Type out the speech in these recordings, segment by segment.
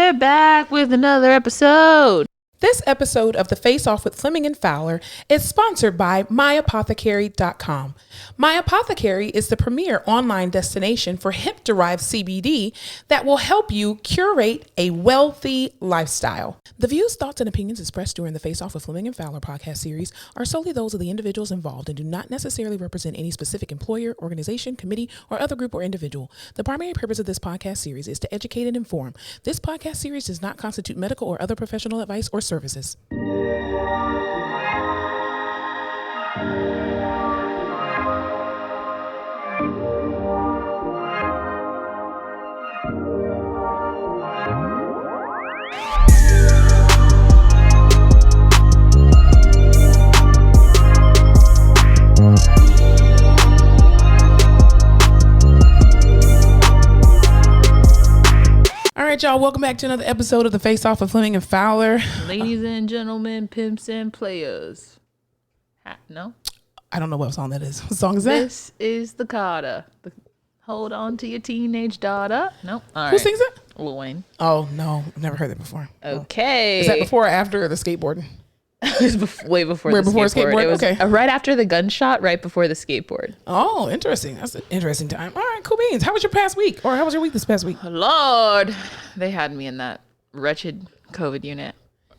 We're back with another episode. This episode of The Face Off with Fleming and Fowler is sponsored by myapothecary.com. My Apothecary is the premier online destination for hemp-derived CBD that will help you curate a wealthy lifestyle. The views, thoughts, and opinions expressed during the Face Off with Fleming and Fowler podcast series are solely those of the individuals involved and do not necessarily represent any specific employer, organization, committee, or other group or individual. The primary purpose of this podcast series is to educate and inform. This podcast series does not constitute medical or other professional advice or services. All right, y'all, welcome back to another episode of The Face Off with Fleming and Fowler. Ladies and gentlemen, pimps and players. No? I don't know what song that is. What song is that? This is the Carter. Hold on to your teenage daughter. Nope. All right. Who sings it? Lil Wayne. Oh, no. I've never heard that before. Okay. Is that before or after the skateboarding? It was way before the skateboard. It was right after the gunshot, right before the skateboard. Oh, interesting. That's an interesting time. All right, cool beans. How was your past week? Or how was your week this past week? Lord, they had me in that wretched COVID unit.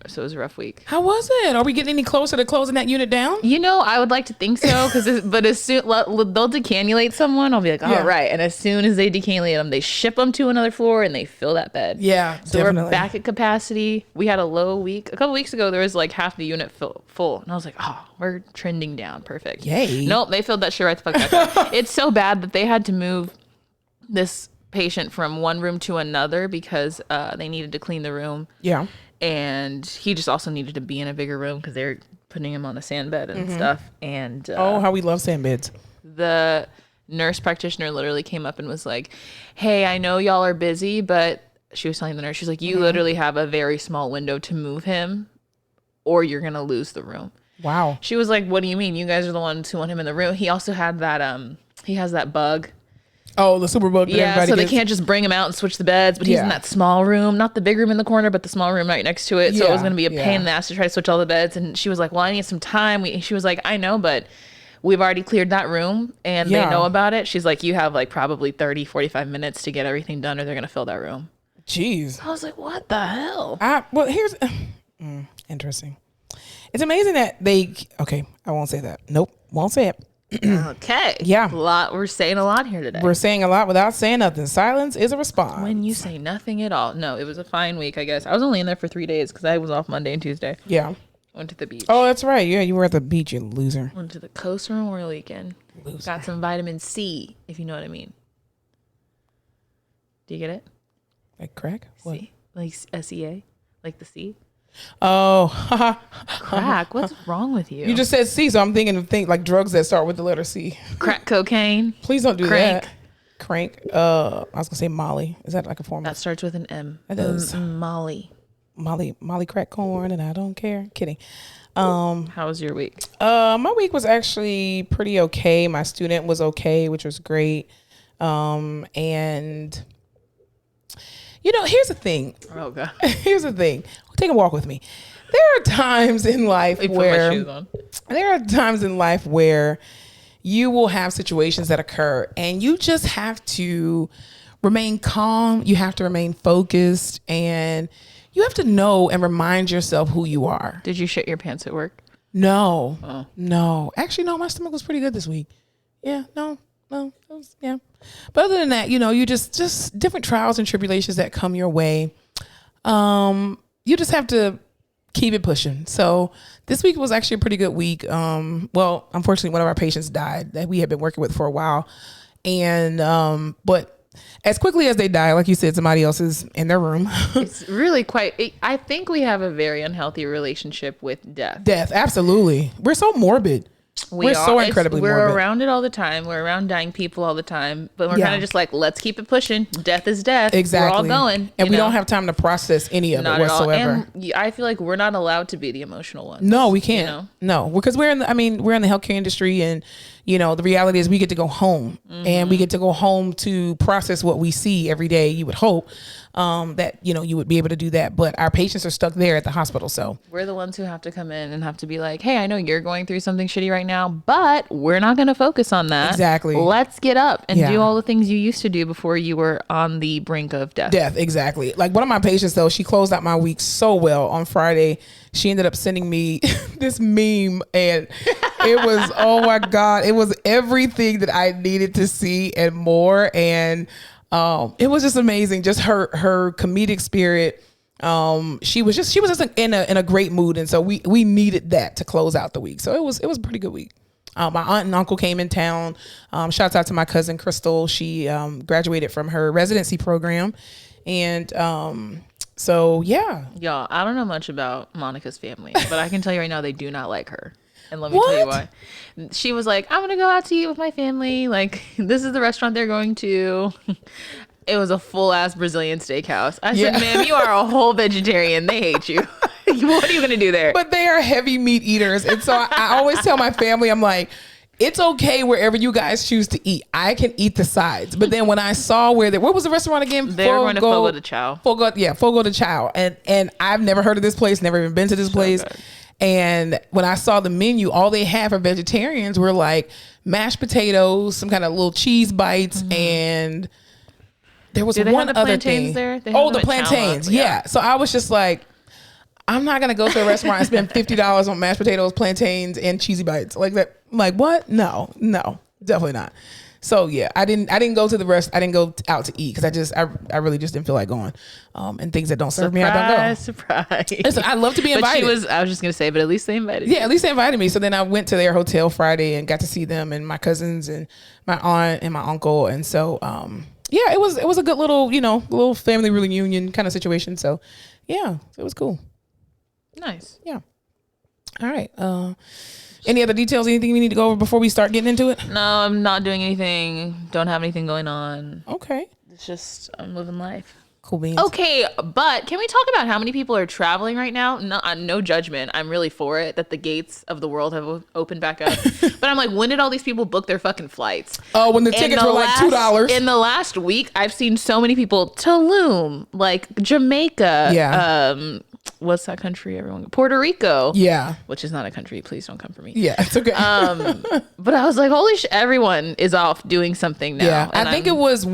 So it was a rough week. How was it? Are we getting any closer to closing that unit down? You know, I would like to think so, but as soon they'll decannulate someone, I'll be like, all right. And as soon as they decannulate them, they ship them to another floor and they fill that bed. Yeah, so definitely. We're back at capacity. We had a low week. A couple weeks ago, there was like half the unit full. And I was like, oh, we're trending down. Perfect. Yay. Nope, they filled that shit right the fuck back up. It's so bad that they had to move this patient from one room to another because they needed to clean the room. Yeah. And he just also needed to be in a bigger room because they're putting him on a sand bed and stuff. And how we love sand beds. The nurse practitioner literally came up and was like, hey, I know y'all are busy, but she was telling the nurse, she's like, you literally have a very small window to move him or you're going to lose the room. Wow. She was like, what do you mean? You guys are the ones who want him in the room. He also had that, he has that bug. Oh, the super bug. Yeah, so they can't just bring him out and switch the beds, but he's in that small room, not the big room in the corner, but the small room right next to it. So it was going to be a pain in the ass to try to switch all the beds. And she was like, well, I need some time. She was like, I know, but we've already cleared that room and they know about it. She's like, you have like probably 30, 45 minutes to get everything done or they're going to fill that room. Jeez. I was like, what the hell? Well, here's interesting. It's amazing that I won't say that. Nope. Won't say it. Okay. Yeah. We're saying a lot here today. We're saying a lot without saying nothing. Silence is a response. When you say nothing at all. No, it was a fine week, I guess. I was only in there for 3 days because I was off Monday and Tuesday. Yeah. Went to the beach. Oh, that's right. Yeah, you were at the beach, you loser. Went to the Coast Memorial Weekend. Loser. Got some vitamin C, if you know what I mean. Do you get it? Like crack? What? C. Like SEA? Like the C? Oh, crack. What's wrong with you? You just said C, so I'm thinking of like drugs that start with the letter C. Crack cocaine. Please don't do Crank. that. Crank. I was gonna say Molly. Is that like a form? That starts with an M. It does. Molly. Molly crack corn, and I don't care. Kidding. How was your week? My week was actually pretty okay. My student was okay, which was great. And you know, here's the thing. Oh God. Here's the thing. Take a walk with me. There are times in life where you will have situations that occur and you just have to remain calm. You have to remain focused and you have to know and remind yourself who you are. Did you shit your pants at work? No. Oh. No. Actually, no, my stomach was pretty good this week. Yeah, no. It was, yeah. But other than that, you know, you just different trials and tribulations that come your way. You just have to keep it pushing. So this week was actually a pretty good week. Well, unfortunately, one of our patients died that we had been working with for a while. And, but as quickly as they die, like you said, somebody else is in their room. It's really I think we have a very unhealthy relationship with death. Death, absolutely. We're so morbid. We're so incredibly morbid. We're around it all the time. We're around dying people all the time. But we're kind of just like, let's keep it pushing. Death is death. Exactly. We're all going. And we don't have time to process any of it whatsoever. And I feel like we're not allowed to be the emotional ones. No, we can't. You know? No, because we're in the healthcare industry and, the reality is we get to go home and we get to go home to process what we see every day. You would hope that, you would be able to do that. But our patients are stuck there at the hospital. So we're the ones who have to come in and have to be like, hey, I know you're going through something shitty right now, but we're not going to focus on that. Exactly. Let's get up and do all the things you used to do before you were on the brink of death. Exactly. Like one of my patients, though, she closed out my week so well on Friday. She ended up sending me this meme, and it was, oh my God, it was everything that I needed to see and more. And it was just amazing. Just her comedic spirit. She was just in a great mood. And so we needed that to close out the week. So it was a pretty good week. My aunt and uncle came in town. Shouts out to my cousin, Crystal. She graduated from her residency program. And so, yeah. Y'all, I don't know much about Monica's family, but I can tell you right now, they do not like her. And let me tell you why. She was like, I'm going to go out to eat with my family. Like, this is the restaurant they're going to. It was a full-ass Brazilian steakhouse. I said, ma'am, you are a whole vegetarian. They hate you. What are you going to do there? But they are heavy meat eaters. And so I always tell my family, I'm like, it's okay wherever you guys choose to eat. I can eat the sides. But then when I saw what was the restaurant again? They were going to Fogo de Chao. Fogo de Chao. And I've never heard of this place, never even been to this place. Good. And when I saw the menu, all they had for vegetarians were like mashed potatoes, some kind of little cheese bites, and there was one other thing. There? The plantains. Yeah. So I was just like, I'm not going to go to a restaurant and spend $50 on mashed potatoes, plantains, and cheesy bites like that. I'm like, what? No, definitely not. So yeah, I didn't go to the rest. I didn't go out to eat because I really just didn't feel like going. And things that don't serve me, I don't go. Surprise. Listen, I love to be invited. I was just going to say, but at least they invited you. Yeah, at least they invited me. So then I went to their hotel Friday and got to see them and my cousins and my aunt and my uncle. And so, yeah, it was a good little, little family reunion kind of situation. So yeah, it was cool. Nice. Yeah. All right. Any other details? Anything we need to go over before we start getting into it? No, I'm not doing anything. Don't have anything going on. Okay. It's just I'm living life. Cool beans. Okay, but can we talk about how many people are traveling right now? No judgment. I'm really for it that the gates of the world have opened back up. But I'm like, when did all these people book their fucking flights? Oh, when the tickets were like $2. In the last week, I've seen so many people. Tulum, like Jamaica. Yeah. What's that country? Puerto Rico. Yeah. Which is not a country. Please don't come for me. Yeah, it's okay. But I was like, holy shit, everyone is off doing something now. Yeah. I think it was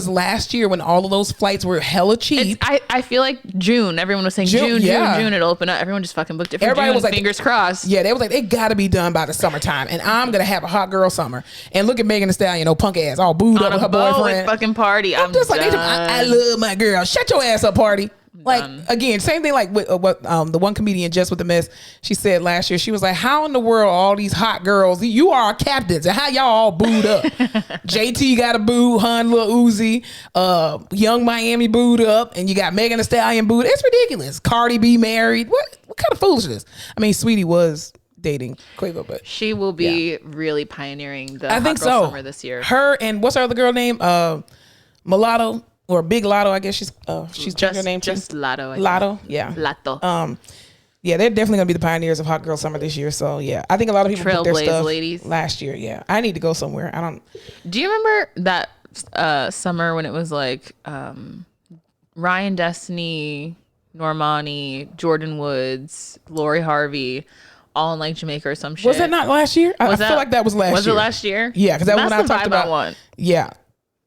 last year when all of those flights were hella cheap. I feel like June. Everyone was saying June, it'll open up. Everyone just fucking booked it for Everybody June. Was like, fingers crossed. Yeah, they was like, they gotta be done by the summertime. And I'm gonna have a hot girl summer. And look at Megan Thee Stallion, punk ass, all booed up with her boyfriend. Fucking party. I'm just like, I love my girl. Shut your ass up, party. Like, again, same thing like with what the one comedian Just With The Mess, she said last year. She was like, how in the world all these hot girls, you are our captains, and how y'all all booed up? JT got a boo, Hun, Lil Uzi, Young Miami booed up, and you got Megan Thee Stallion booed. It's ridiculous. Cardi B married. What kind of foolishness? I mean, Sweetie was dating Quavo, but she will be really pioneering the hot girl summer this year. Her and what's her other girl name? Mulatto. Or Big Lotto, I guess she's just her name too. Just Lotto. Lotto, yeah. Lotto. Yeah, they're definitely gonna be the pioneers of Hot Girl Summer this year. So yeah, I think a lot of people booked their stuff ladies. Last year. Yeah, I need to go somewhere. I don't. Do you remember that summer when it was like Ryan Destiny, Normani, Jordan Woods, Lori Harvey, all in like Jamaica or some shit? Was that not last year? I feel like that was last year. Was it last year? Yeah, because that was when I talked about one. Yeah.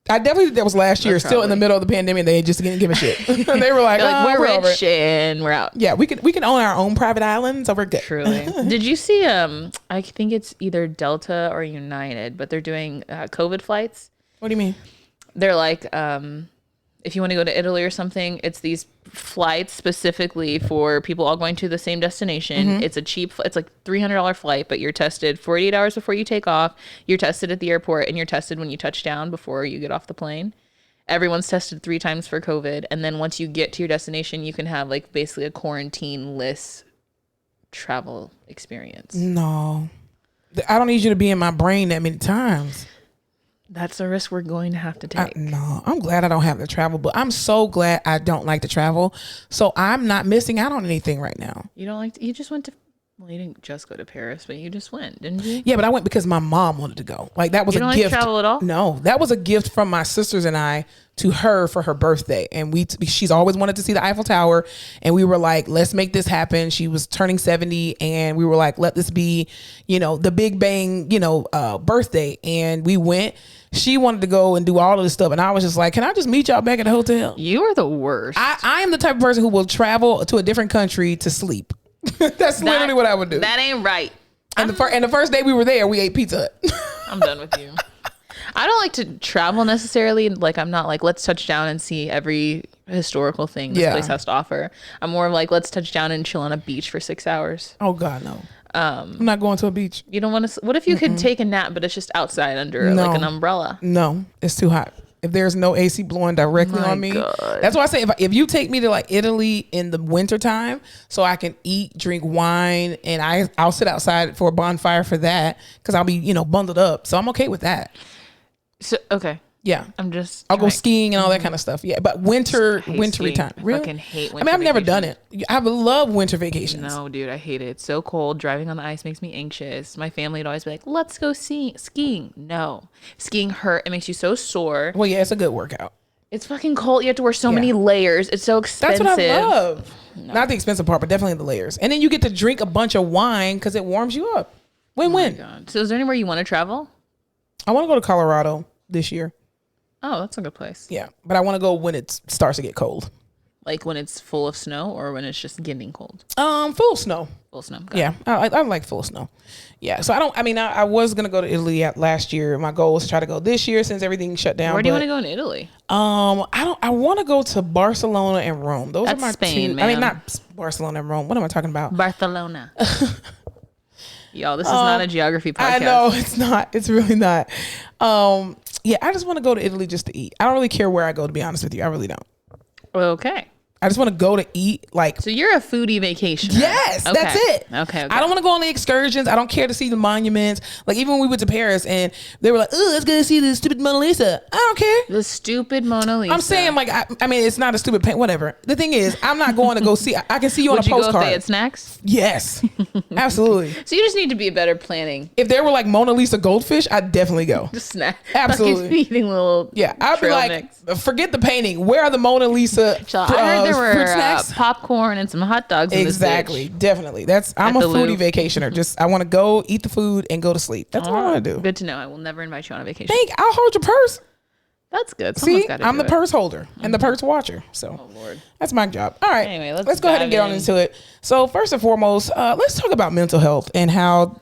I definitely think that was last year. Still in the middle of the pandemic, they just didn't give a shit. They were like, we're rich and we're out. Yeah, we can own our own private island, so we're good. Truly. Did you see? I think it's either Delta or United, but they're doing COVID flights. What do you mean? They're like, if you want to go to Italy or something, it's these flights specifically for people all going to the same destination. Mm-hmm. It's it's like $300 flight, but you're tested 48 hours before you take off. You're tested at the airport and you're tested when you touch down before you get off the plane. Everyone's tested 3 times for COVID. And then once you get to your destination, you can have like basically a quarantine-less travel experience. No, I don't need you to be in my brain that many times. That's a risk we're going to have to take. No, I'm glad I don't have to travel, but I'm so glad I don't like to travel. So I'm not missing out on anything right now. You don't like you just went to Well, you didn't just go to Paris, but you just went, didn't you? Yeah, but I went because my mom wanted to go. Like that was you a don't gift. Like travel at all? No, that was a gift from my sisters and I to her for her birthday. And she's always wanted to see the Eiffel Tower. And we were like, let's make this happen. She was turning 70 and we were like, let this be, the Big Bang, birthday. And we went. She wanted to go and do all of this stuff. And I was just like, can I just meet y'all back at the hotel? You are the worst. I am the type of person who will travel to a different country to sleep. That's literally what I would do. That ain't right. And the first day we were there, we ate Pizza Hut. I'm done with you. I don't like to travel necessarily. Like, I'm not like, let's touch down and see every historical thing this place has to offer. I'm more of like, let's touch down and chill on a beach for 6 hours. Oh God, no. I'm not going to a beach. You don't want to. What if you could take a nap, but it's just outside under like an umbrella? No, it's too hot. If there's no AC blowing directly on me, that's why I say if you take me to like Italy in the wintertime so I can eat, drink wine, and I'll sit outside for a bonfire for that because I'll be, bundled up. So I'm okay with that. So, okay. Yeah. I'll go skiing and all that kind of stuff. Yeah. But wintry time. Really? I fucking hate winter I've never done it. I love winter vacations. No, dude, I hate it. It's so cold. Driving on the ice makes me anxious. My family would always be like, let's go skiing. No. Skiing hurt. It makes you so sore. Well, yeah, it's a good workout. It's fucking cold. You have to wear so many layers. It's so expensive. That's what I love. No. Not the expensive part, but definitely the layers. And then you get to drink a bunch of wine because it warms you up. Win-win. Oh my God. So is there anywhere you want to travel? I want to go to Colorado this year. Oh, that's a good place. Yeah, but I want to go when it starts to get cold. Like when it's full of snow or when it's just getting cold? Full snow. Full snow. Yeah, I like full snow. Yeah, so I was going to go to Italy last year. My goal was to try to go this year since everything shut down. Where do you want to go in Italy? I want to go to Barcelona and Rome. Those That's are my Spain, two. man. I mean, not Barcelona and Rome. What am I talking about? Barcelona. Y'all, this is not a geography podcast. I know, it's not. It's really not. Yeah, I just want to go to Italy just to eat. I don't really care where I go, to be honest with you. I really don't. Okay. I just want to go to eat. So you're a foodie vacationer. Yes, okay. That's it. Okay. I don't want to go on the excursions. I don't care to see the monuments. Like even when we went to Paris and they were like, "Oh, let's go see the stupid Mona Lisa." I don't care. The stupid Mona Lisa. I'm saying like, I mean, it's not a stupid paint. Whatever. The thing is, I'm not going to go see. I can see you on a postcard. Would you go if they had snacks? Yes, absolutely. So you just need to be better planning. If there were like Mona Lisa goldfish, I'd definitely go. Just snack. Absolutely. Like eating little. Yeah, I'd be like, mix. Forget the painting. Where are the Mona Lisa? I heard there were popcorn and some hot dogs. Exactly, definitely. I'm a foodie vacationer. I want to go eat the food and go to sleep. That's all I want to do. Good to know. I will never invite you on a vacation. I'll hold your purse. That's good. See, I'm the purse holder and the purse watcher. So Lord. That's my job. All right. Anyway, let's go ahead and get on into it. So first and foremost, let's talk about mental health and how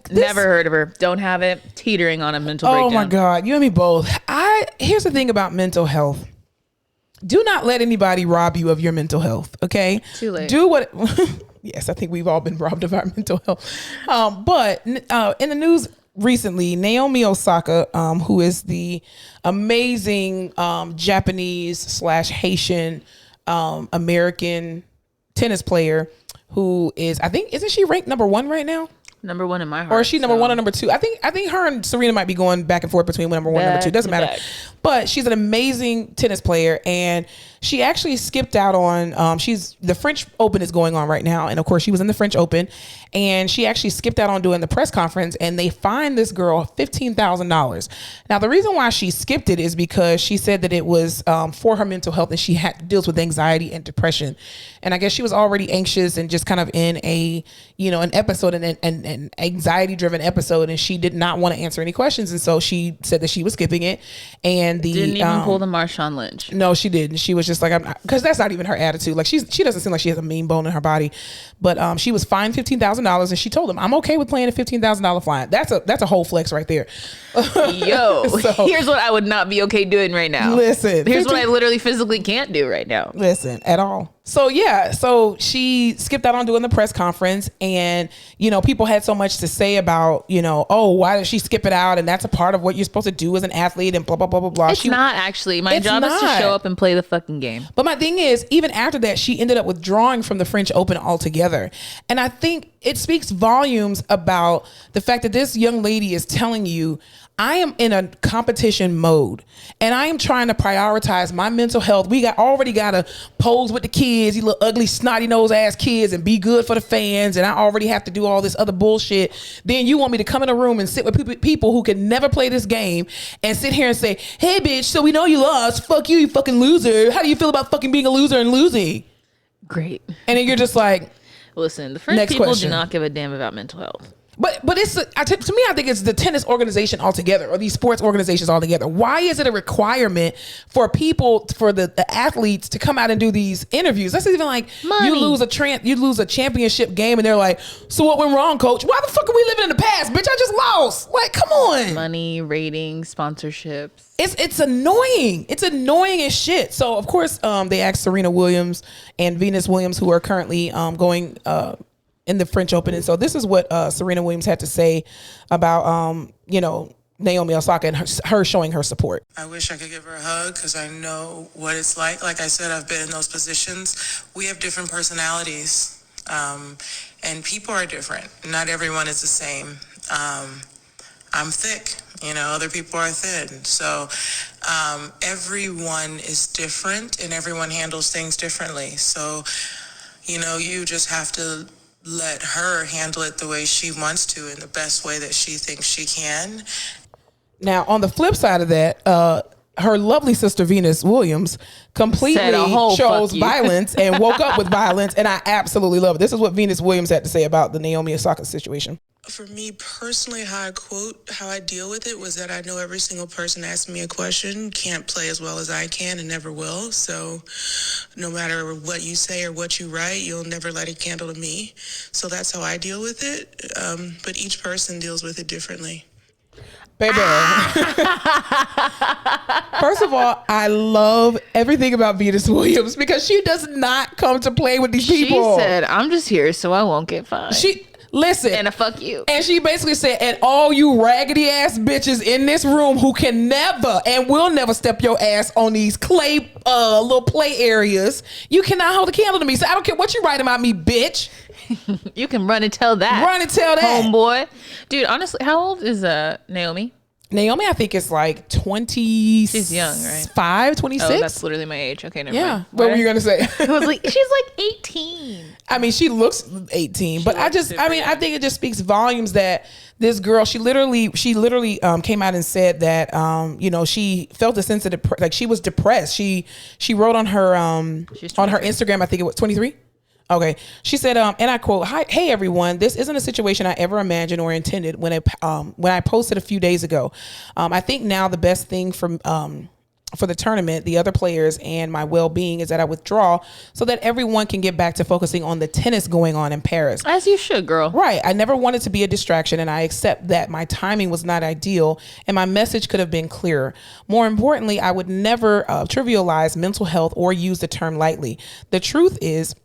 never heard of her. Don't have it. Teetering on a mental breakdown. Oh my God. You and me both. Here's the thing about mental health. Do not let anybody rob you of your mental health. Okay. Too late. Do what. Yes, I think we've all been robbed of our mental health. But in the news recently, Naomi Osaka, who is the amazing Japanese / Haitian American tennis player, who is, I think, isn't she ranked number 1 right now? Number 1 in my heart. Or is she number 1 or number 2? I think her and Serena might be going back and forth between number 1 and number 2. Doesn't matter. But she's an amazing tennis player, and she actually skipped out on the French Open is going on right now, and of course she was in the French Open, and she actually skipped out on doing the press conference, and they fined this girl $15,000. Now the reason why she skipped it is because she said that it was for her mental health, and she deals with anxiety and depression, and I guess she was already anxious and just kind of in an episode, an anxiety driven episode, and she did not want to answer any questions, and so she said that she was skipping it, and didn't even pull the Marshawn Lynch. No, she didn't. She was just like, I'm not, because that's not even her attitude. Like she doesn't seem like she has a mean bone in her body, but she was fined $15,000, and she told him, I'm okay with playing a $15,000 fine. That's a whole flex right there. Yo, here's what I would not be okay doing right now. Listen, here's what I literally physically can't do right now. Listen, at all. So she skipped out on doing the press conference, and people had so much to say about oh, why did she skip it out, and that's a part of what you're supposed to do as an athlete, and blah blah blah blah blah. It's not actually. My job is to show up and play the fucking game. But my thing is, even after that, she ended up withdrawing from the French Open altogether, and I think it speaks volumes about the fact that this young lady is telling you, I am in a competition mode and I am trying to prioritize my mental health. We already got to pose with the kids, you little ugly snotty nose ass kids, and be good for the fans. And I already have to do all this other bullshit. Then you want me to come in a room and sit with people who can never play this game and sit here and say, hey bitch, so we know you lost. Fuck you, you fucking loser. How do you feel about fucking being a loser and losing? Great. And then you're just like, listen, the French people do not give a damn about mental health. But it's to me, I think it's the tennis organization altogether, or these sports organizations altogether. Why is it a requirement for people, for the athletes to come out and do these interviews? That's even like money. You lose a championship game and they're like, so what went wrong, coach? Why the fuck are we living in the past, bitch? I just lost. Like, come on. Money, ratings, sponsorships. It's annoying. It's annoying as shit. So of course, they asked Serena Williams and Venus Williams, who are currently going in the French Open. And so this is what Serena Williams had to say about, Naomi Osaka and her showing her support. I wish I could give her a hug because I know what it's like. Like I said, I've been in those positions. We have different personalities, and people are different. Not everyone is the same. I'm thick, other people are thin. So everyone is different and everyone handles things differently. So, you just have to let her handle it the way she wants to in the best way that she thinks she can. Now, on the flip side of that, her lovely sister Venus Williams completely chose violence and woke up with violence, and I absolutely love it. This is what Venus Williams had to say about the Naomi Osaka situation. For me personally, how I deal with it was that I know every single person asking me a question can't play as well as I can and never will. So no matter what you say or what you write, you'll never light a candle to me. So that's how I deal with it. But each person deals with it differently. Baby. First of all, I love everything about Venus Williams because she does not come to play with these people. She said, I'm just here so I won't get fined. Listen. And a fuck you. And she basically said, and all you raggedy ass bitches in this room who can never and will never step your ass on these clay little play areas, you cannot hold a candle to me. So I don't care what you write about me, bitch. You can run and tell that. Run and tell that. Homeboy. Dude, honestly, how old is Naomi? Naomi, I think it's like 20. She's young, right? 26. Oh, that's literally my age. Okay, never mind. What were you gonna say? I was like, she's like 18. I mean, she looks 18, but I think it just speaks volumes that this girl, she literally came out and said that, she felt a sense of like she was depressed. She wrote on her Instagram, I think it was 23. Okay. She said, and I quote, "Hey everyone, this isn't a situation I ever imagined or intended when I posted a few days ago. I think now the best thing for the tournament, the other players, and my well-being is that I withdraw so that everyone can get back to focusing on the tennis going on in Paris." As you should, girl. Right. I never wanted to be a distraction, and I accept that my timing was not ideal and my message could have been clearer. More importantly, I would never trivialize mental health or use the term lightly. The truth is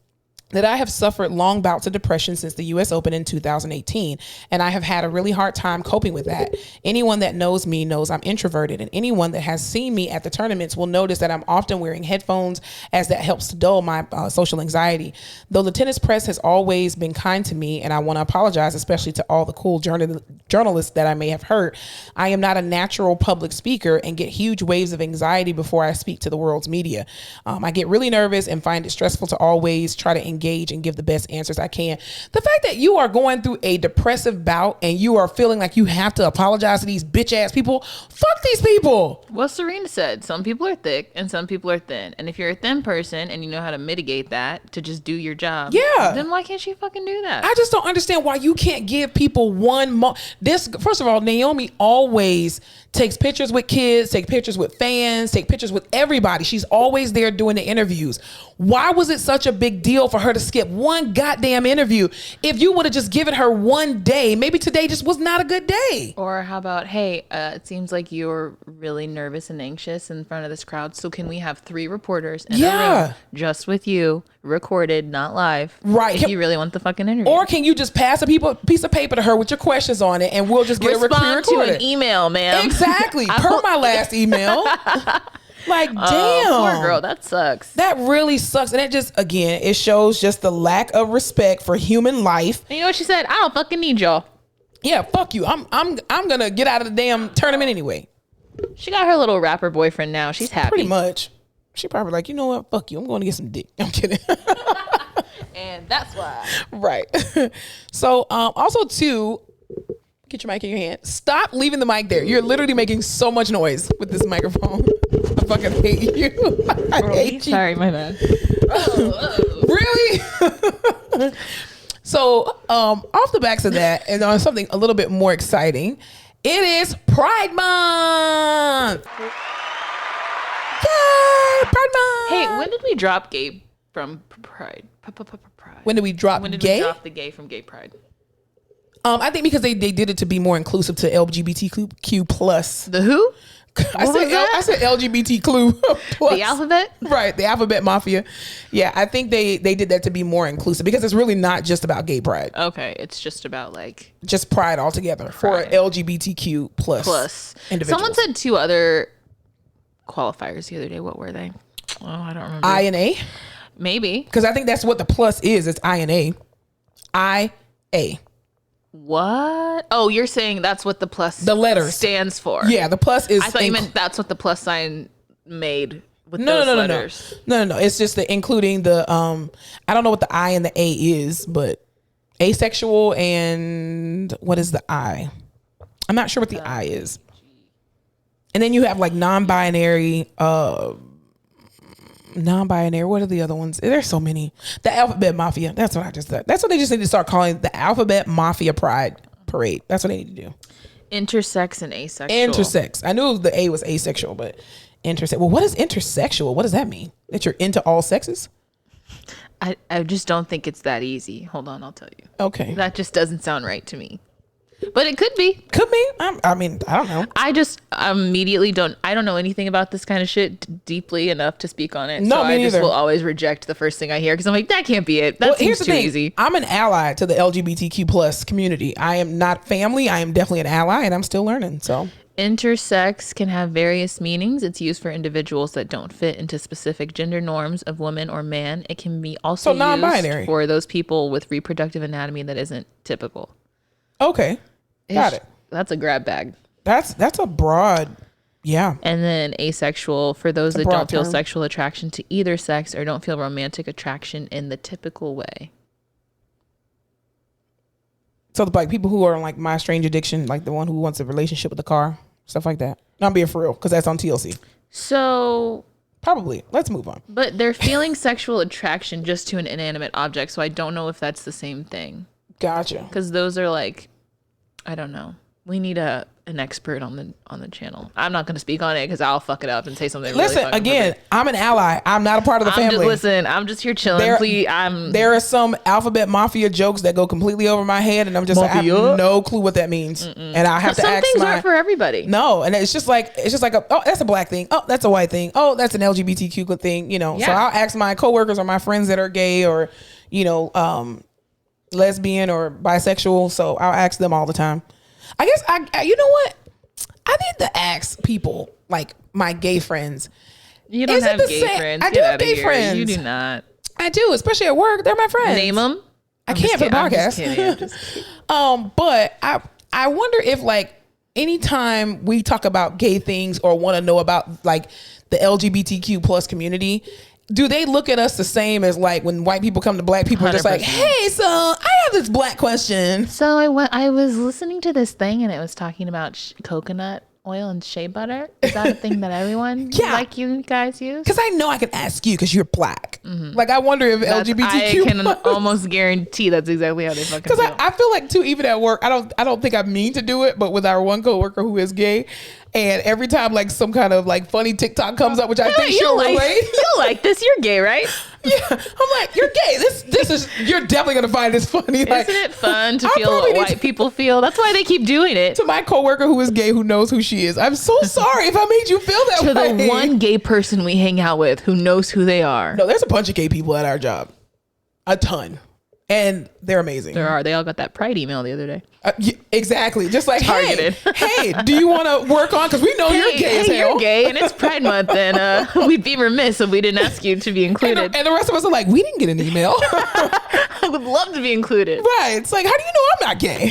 that I have suffered long bouts of depression since the U.S. Open in 2018, and I have had a really hard time coping with that. Anyone that knows me knows I'm introverted, and anyone that has seen me at the tournaments will notice that I'm often wearing headphones, as that helps to dull my social anxiety. Though the tennis press has always been kind to me, and I want to apologize especially to all the cool journalists that I may have hurt, I am not a natural public speaker and get huge waves of anxiety before I speak to the world's media. I get really nervous and find it stressful to always try to engage and give the best answers I can. The fact that you are going through a depressive bout and you are feeling like you have to apologize to these bitch ass people, fuck these people. Well, Serena said some people are thick and some people are thin. And if you're a thin person and you know how to mitigate that to just do your job, then why can't she fucking do that? I just don't understand why you can't give people first of all, Naomi always takes pictures with kids, take pictures with fans, take pictures with everybody. She's always there doing the interviews. Why was it such a big deal for her to skip one goddamn interview? If you would have just given her one day, maybe today just was not a good day. Or how about, hey, it seems like you're really nervous and anxious in front of this crowd. So can we have 3 reporters in a room just with you, recorded, not live? Right. If you really want the fucking interview. Or can you just pass a piece of paper to her with your questions on it and we'll just get Respond to an email, ma'am. Exactly. Per my last email. Like, damn. Poor girl. That sucks. That really sucks. And it just, again, it shows just the lack of respect for human life. And you know what she said? I don't fucking need y'all. Yeah, fuck you. I'm gonna get out of the damn tournament anyway. She got her little rapper boyfriend now. She's happy. Pretty much. She probably like, you know what? Fuck you. I'm going to get some dick. I'm kidding. And that's why. Right. So, also too, get your mic in your hand. Stop leaving the mic there. You're literally making so much noise with this microphone. I fucking hate you. I hate you. Sorry, my bad. Really? So, off the backs of that, and on something a little bit more exciting, it is Pride Month. Yay, Pride Month. Hey, when did we drop gay from Pride? Pride. When did we drop When did gay? we drop the gay from Gay Pride? I think because they did it to be more inclusive to LGBTQ plus. The who? I said LGBTQ plus. The alphabet? Right, the alphabet mafia. Yeah, I think they did that to be more inclusive because it's really not just about gay pride. Okay, it's just about like just pride altogether for LGBTQ plus individuals. Someone said 2 other qualifiers the other day. What were they? Oh, I don't remember. I and A? Maybe. Because I think that's what the plus is. It's I and A. I-A. What? Oh, you're saying that's what the letters stands for. Yeah, the plus is. I thought you meant that's what the plus sign made with those letters. No. It's just including the I don't know what the I and the A is, but asexual and what is the I? I'm not sure what the I is. And then you have like non-binary. What are the other ones? There's so many. The alphabet mafia. That's what I just said. That's what they just need to start calling the alphabet mafia pride parade. That's what they need to do. Intersex and asexual. Intersex. I knew the A was asexual, but intersex. Well, what is intersexual? What does that mean? That you're into all sexes? I just don't think it's that easy. Hold on, I'll tell you. Okay. That just doesn't sound right to me. But it could be. Could be. I mean, I don't know. I just immediately I don't know anything about this kind of shit deeply enough to speak on it. No, so me I just neither. will always reject the first thing I hear because I'm like, that can't be it. That seems too easy. I'm an ally to the LGBTQ plus community. I am not family. I am definitely an ally, and I'm still learning. So intersex can have various meanings. It's used for individuals that don't fit into specific gender norms of woman or man. It can be also used non-binary for those people with reproductive anatomy that isn't typical. Okay. Got it. That's a grab bag. That's a broad, yeah. And then asexual for those that don't feel term. sexual attraction to either sex or don't feel romantic attraction in the typical way. So like people who are like My Strange Addiction, like the one who wants a relationship with the car, stuff like that. I'm being for real because that's on TLC. So probably. Let's move on. But they're feeling sexual attraction just to an inanimate object, so I don't know if that's the same thing. Gotcha. Because those are like, I don't know. We need an expert on the channel. I'm not going to speak on it because I'll fuck it up and say something. Listen, really again, I'm an ally. I'm not a part of the family. I'm just here chilling. There are some alphabet mafia jokes that go completely over my head, and I'm just like, I have no clue what that means, and I have to ask. Some things aren't for everybody. No, and it's just like oh, that's a black thing. Oh, that's a white thing. Oh, that's an LGBTQ thing. You know, so I'll ask my coworkers or my friends that are gay or, you know, lesbian or bisexual. So I'll ask them all the time. I guess you know what? I need to ask people, like my gay friends. You don't have gay friends. I do have gay friends. You do not. I do, especially at work. They're my friends. Name them. I can't for the podcast. But I wonder if like anytime we talk about gay things or want to know about like the LGBTQ plus community, do they look at us the same as like when white people come to black people and just like, hey, so I have this black question. So I was listening to this thing and it was talking about coconut oil and shea butter. Is that a thing that everyone like you guys use? Because I know I can ask you because you're black. Mm-hmm. Like I wonder if LGBTQ. I can almost guarantee that's exactly how they fucking feel. Because I feel like too, even at work, I don't think I mean to do it, but with our one coworker who is gay, and every time like some kind of like funny TikTok comes up, which I think she'll relate. You'll like this. You're gay, right? Yeah, I'm like, you're gay. This is, you're definitely gonna find this funny. Like, isn't it fun to feel what white people feel? That's why they keep doing it. To my coworker who is gay, who knows who she is, I'm so sorry if I made you feel that way. To the one gay person we hang out with who knows who they are. No, there's a bunch of gay people at our job, a ton, and they're amazing. There are. They all got that Pride email the other day. Yeah, exactly. Just like, targeted. Hey, do you want to work on? Because we know you're gay as hell. You're gay, and it's Pride Month, and we'd be remiss if we didn't ask you to be included. And the rest of us are like, we didn't get an email. would love to be included. Right. It's like, how do you know I'm not gay?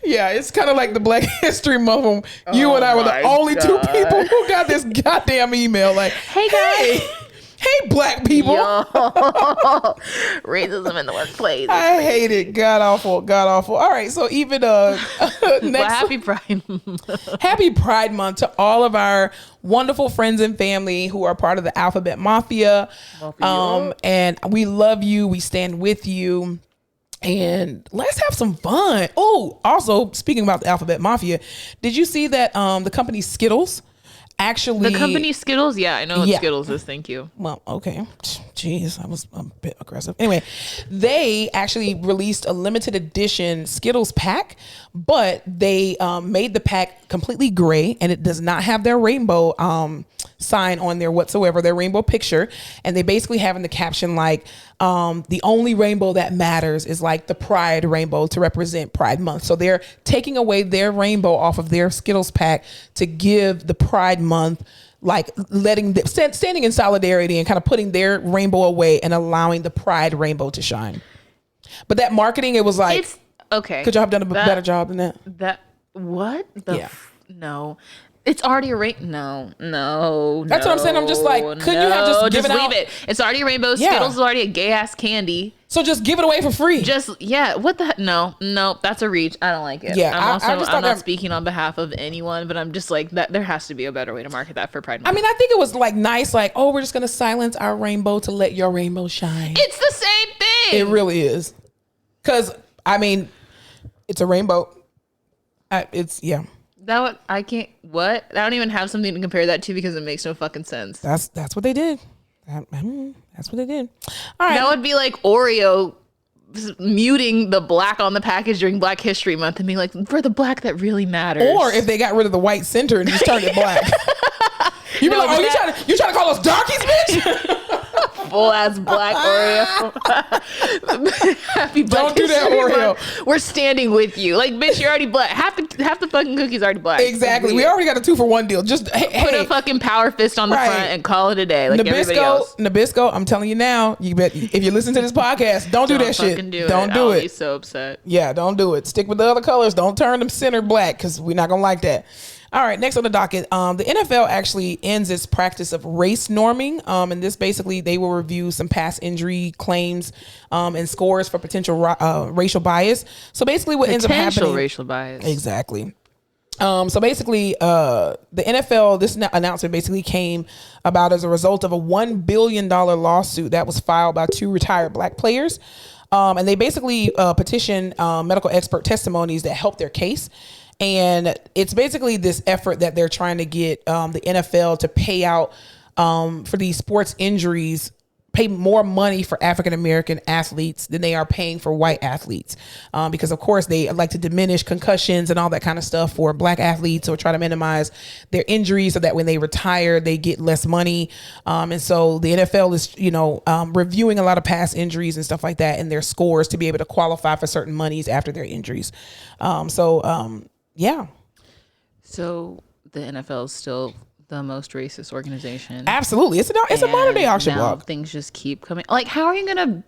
Yeah, it's kind of like the Black History Month. You and I were the only two people who got this goddamn email. Like, hey guys. Hey, black people. Yo. Racism in the workplace. I hate it. God awful. All right. So even next. Well, happy Pride. Happy Pride Month to all of our wonderful friends and family who are part of the Alphabet Mafia. And we love you. We stand with you. And let's have some fun. Oh, also speaking about the Alphabet Mafia, did you see that the company Skittles actually... The company Skittles? Yeah, I know what Skittles is. Thank you. Well, okay. Jeez, I was a bit aggressive. Anyway, they actually released a limited edition Skittles pack, but they made the pack completely gray, and it does not have their rainbow sign on there whatsoever, their rainbow picture. And they basically have in the caption like, the only rainbow that matters is like the Pride rainbow to represent Pride Month. So they're taking away their rainbow off of their Skittles pack to give the Pride Month, like letting them standing in solidarity and kind of putting their rainbow away and allowing the Pride rainbow to shine. But that marketing, it was like, it's okay. Could y'all have done a better job than that? What? No. It's already a No. That's what I'm saying. I'm just like, could you have just given out? Leave it. It's already a rainbow. Skittles is already a gay ass candy. So just give it away for free. What the no, that's a reach. I don't like it. Yeah, I'm not speaking on behalf of anyone, but I'm just like that. There has to be a better way to market that for Pride Month. I mean, I think it was like nice, like, oh, we're just gonna silence our rainbow to let your rainbow shine. It's the same thing. It really is. Cause I mean, it's a rainbow. I can't. What? I don't even have something to compare that to because it makes no fucking sense. That's what they did. That's what they did. All right. That would be like Oreo muting the black on the package during Black History Month and being like, for the black that really matters. Or if they got rid of the white center and just turned it black. You trying to call us darkies, bitch? Full ass black Oreo. Happy Black Don't do that, Oreo. Month. We're standing with you. Like, bitch, you're already black. Half the fucking cookie's already black. Exactly. We already got a 2-for-1 deal. Just put a fucking power fist on the front and call it a day. Like everybody else. Nabisco, I'm telling you now, you bet if you listen to this podcast, don't do that shit. Don't do it. I'll be so upset. Yeah, don't do it. Stick with the other colors. Don't turn them center black because we're not gonna like that. All right, next on the docket, the NFL actually ends its practice of race norming. And this basically, they will review some past injury claims and scores for potential racial bias. So basically what ends up happening. Potential racial bias. Exactly. So basically, the NFL, this announcement basically came about as a result of a $1 billion lawsuit that was filed by 2 retired black players. And they basically petitioned medical expert testimonies that helped their case. And it's basically this effort that they're trying to get the NFL to pay out for these sports injuries, pay more money for African-American athletes than they are paying for white athletes. Because, of course, they like to diminish concussions and all that kind of stuff for black athletes or try to minimize their injuries so that when they retire, they get less money. And so the NFL is, reviewing a lot of past injuries and stuff like that and their scores to be able to qualify for certain monies after their injuries. Yeah. So the NFL is still the most racist organization. Absolutely. It's a modern day auction block. Things just keep coming. Like, how are you going to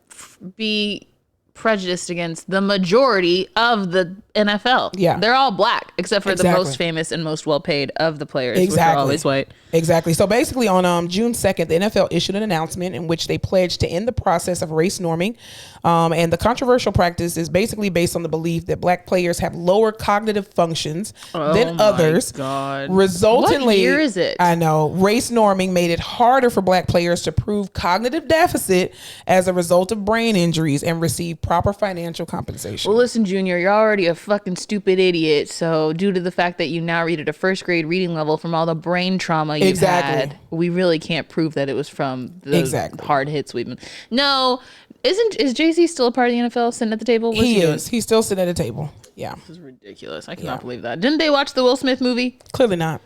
be prejudiced against the majority of the NFL? Yeah. They're all black, except for the most famous and most well-paid of the players, which are always white. Exactly. So basically on June 2nd, the NFL issued an announcement in which they pledged to end the process of race norming. And the controversial practice is basically based on the belief that black players have lower cognitive functions than others. God. Resultantly, what year is it? I know. Race norming made it harder for black players to prove cognitive deficit as a result of brain injuries and receive proper financial compensation. Well, listen, Junior, you're already a fucking stupid idiot. So due to the fact that you now read at a first grade reading level from all the brain trauma you've had, we really can't prove that it was from the hard hits we've been. No, is Jay-Z still a part of the NFL sitting at the table? He is. He's still sitting at the table. Yeah. This is ridiculous. I cannot believe that. Didn't they watch the Will Smith movie? Clearly not.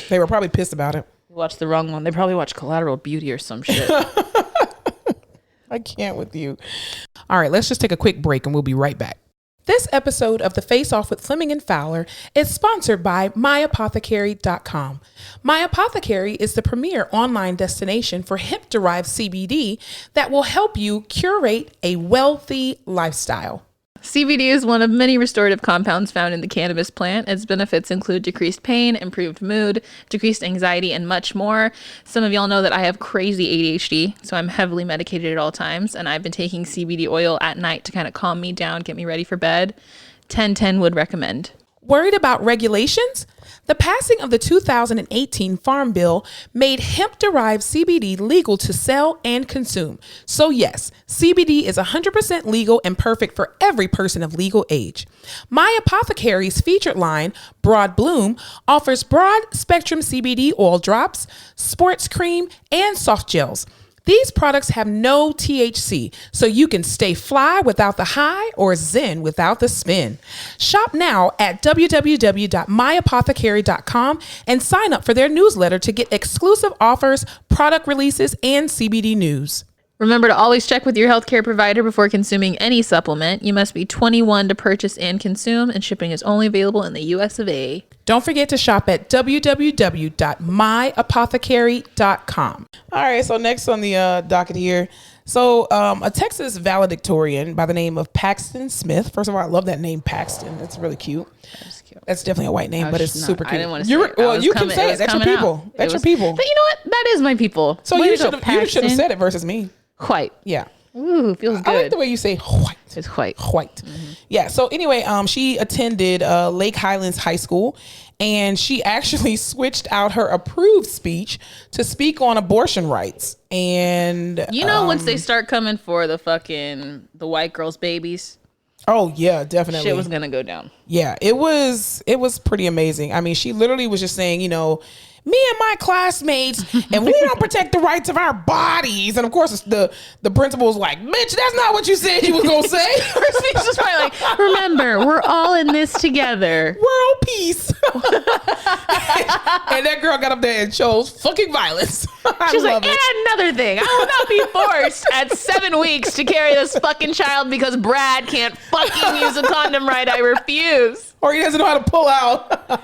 They were probably pissed about it. They watched the wrong one. They probably watched Collateral Beauty or some shit. I can't with you. All right, let's just take a quick break and we'll be right back. This episode of The Face Off with Fleming and Fowler is sponsored by myapothecary.com. My Apothecary is the premier online destination for hemp-derived CBD that will help you curate a wealthy lifestyle. CBD is one of many restorative compounds found in the cannabis plant. Its benefits include decreased pain, improved mood, decreased anxiety, and much more. Some of y'all know that I have crazy ADHD, so I'm heavily medicated at all times, and I've been taking CBD oil at night to kind of calm me down, get me ready for bed. 10/10 would recommend. Worried about regulations? The passing of the 2018 Farm Bill made hemp-derived CBD legal to sell and consume. So yes, CBD is 100% legal and perfect for every person of legal age. My Apothecary's featured line, Broad Bloom, offers broad-spectrum CBD oil drops, sports cream, and soft gels. These products have no THC, so you can stay fly without the high or zen without the spin. Shop now at www.myapothecary.com and sign up for their newsletter to get exclusive offers, product releases, and CBD news. Remember to always check with your healthcare provider before consuming any supplement. You must be 21 to purchase and consume, and shipping is only available in the US of A. Don't forget to shop at www.myapothecary.com. All right, so next on the docket here. So a Texas valedictorian by the name of Paxton Smith. First of all, I love that name, Paxton. That's really cute. That's cute. That's definitely a white name, but it's super cute. I didn't want to say it. Well, you can say it. That's your people. That's your people. But you know what? That is my people. So you should have said it versus me. White. Yeah. Ooh, feels good. I like the way you say white. It's white. White. Mm-hmm. Yeah. So anyway, she attended Lake Highlands High School, and she actually switched out her approved speech to speak on abortion rights. And you know, once they start coming for the white girls' babies. Oh yeah, definitely. Shit was gonna go down. Yeah, it was pretty amazing. I mean, she literally was just saying, you know, me and my classmates, and we don't protect the rights of our bodies. And of course, the principal was like, bitch, that's not what you said you was going to say. Her speech was probably like, remember, we're all in this together. World peace. And that girl got up there and chose fucking violence. She's like, and another thing, I will not be forced at 7 weeks to carry this fucking child because Brad can't fucking use a condom right. I refuse. Or he doesn't know how to pull out.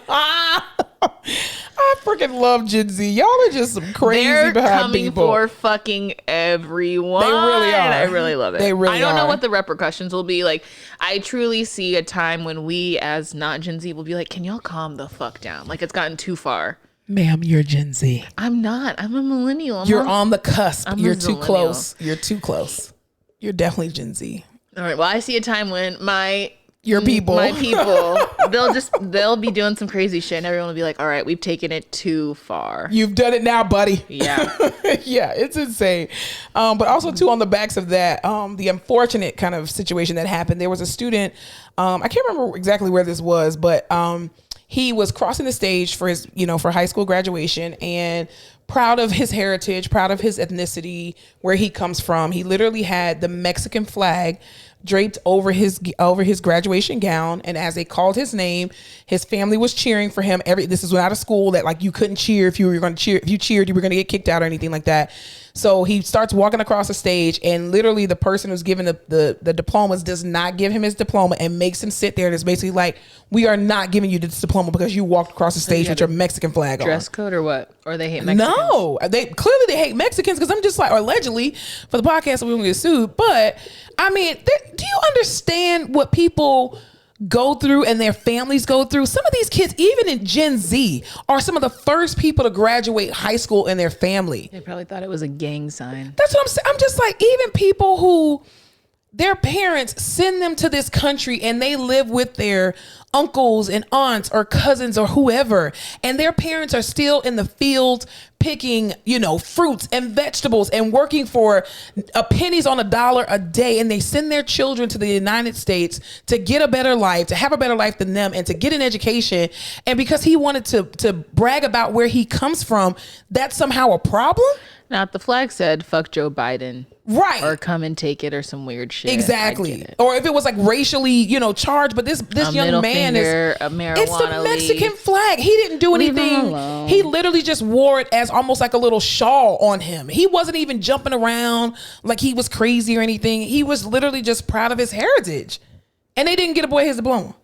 I freaking love Gen Z. Y'all are just some crazy They're behind coming people. for fucking everyone. They really are. I really love it. They really are. I don't know what the repercussions will be. Like, I truly see a time when we, as not Gen Z, will be like, can y'all calm the fuck down? Like, it's gotten too far. Ma'am, you're Gen Z. I'm not. I'm a millennial. You're on the cusp. You're too close. You're too close. You're definitely Gen Z. All right. Well, I see a time when my people, they'll be doing some crazy shit, and everyone will be like, all right, we've taken it too far. You've done it now, buddy. Yeah. Yeah, it's insane. But also too, on the backs of that, the unfortunate kind of situation that happened, there was a student, I can't remember exactly where this was, but he was crossing the stage for his, for high school graduation, and proud of his heritage, proud of his ethnicity, where he comes from. He literally had the Mexican flag draped over his graduation gown, and as they called his name, his family was cheering for him. This is not a school that like you couldn't cheer if you were going to cheer. If you cheered, you were going to get kicked out or anything like that. So he starts walking across the stage, and literally the person who's giving the diplomas does not give him his diploma and makes him sit there. And it's basically like, we are not giving you this diploma because you walked across the stage with your Mexican flag on. Dress code or what? Or they hate Mexicans? No, they hate Mexicans, because I'm just like, or allegedly for the podcast, so we won't get sued. But I mean, do you understand what people go through and their families go through? Some of these kids, even in Gen Z, are some of the first people to graduate high school in their family. They probably thought it was a gang sign. That's what I'm saying. I'm just like, even people who their parents send them to this country and they live with their uncles and aunts or cousins or whoever, and their parents are still in the field picking, fruits and vegetables and working for pennies on a dollar a day, and they send their children to the United States to get a better life, to have a better life than them, and to get an education. And because he wanted to brag about where he comes from, that's somehow a problem? Now, if the flag said, fuck Joe Biden. Right. Or come and take it or some weird shit. Exactly. Or if it was like racially, charged, but this young man is a marijuana it's the Mexican flag. He didn't do anything. He literally just wore it as almost like a little shawl on him. He wasn't even jumping around like he was crazy or anything. He was literally just proud of his heritage. And they didn't get a boy his diploma.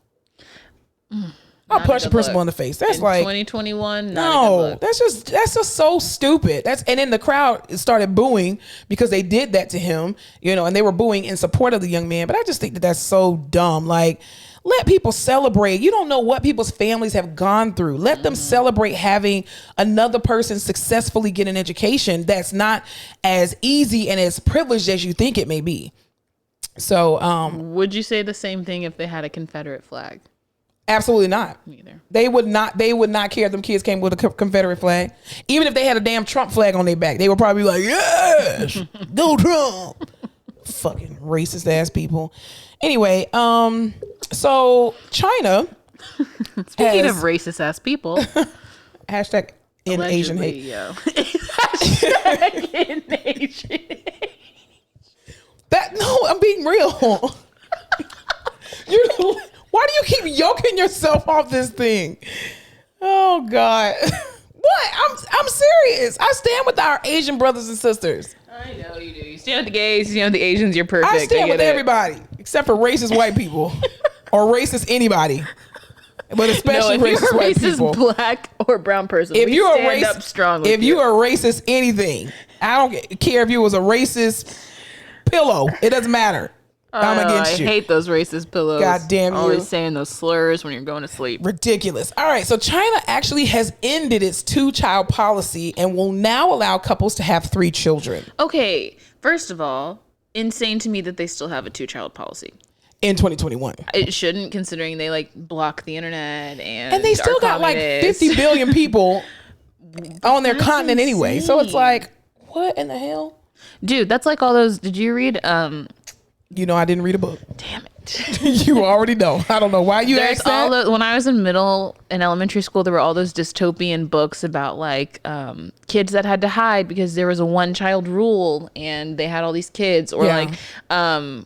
I'll punch the principal in the face. That's like 2021. No, that's just so stupid. And then the crowd started booing because they did that to him, and they were booing in support of the young man. But I just think that's so dumb. Like, let people celebrate. You don't know what people's families have gone through. Let them celebrate having another person successfully get an education that's not as easy and as privileged as you think it may be. So, would you say the same thing if they had a Confederate flag? Absolutely not. Neither. They would not care if them kids came with a Confederate flag. Even if they had a damn Trump flag on their back, they would probably be like, yes, go Trump. Fucking racist ass people. Anyway, so China. Speaking of racist ass people. Hashtag in Asian hate. Yo. Hashtag in Asian hate. I'm being real. Why do you keep yoking yourself off this thing? Oh God. What? I'm serious. I stand with our Asian brothers and sisters. I know you do. You stand with the gays, you stand with the Asians, you're perfect. I stand with everybody except for racist white people or racist anybody. But especially racist white people. Black or brown person. If you're a racist, up strong if you are racist anything, I don't care if you was a racist pillow. It doesn't matter. I'm against you. I hate those racist pillows. God damn you. Always saying those slurs when you're going to sleep. Ridiculous. All right. So China actually has ended its 2-child policy and will now allow couples to have 3 children. Okay. First of all, insane to me that they still have a 2-child policy. In 2021. It shouldn't, considering they block the internet and they still got 50 billion people on their continent anyway. So it's like, what in the hell? Dude, that's like all those, did you read I didn't read a book. Damn it. You already know. I don't know why you asked that. When I was in middle and elementary school, there were all those dystopian books about kids that had to hide because there was a 1-child rule and they had all these kids. Or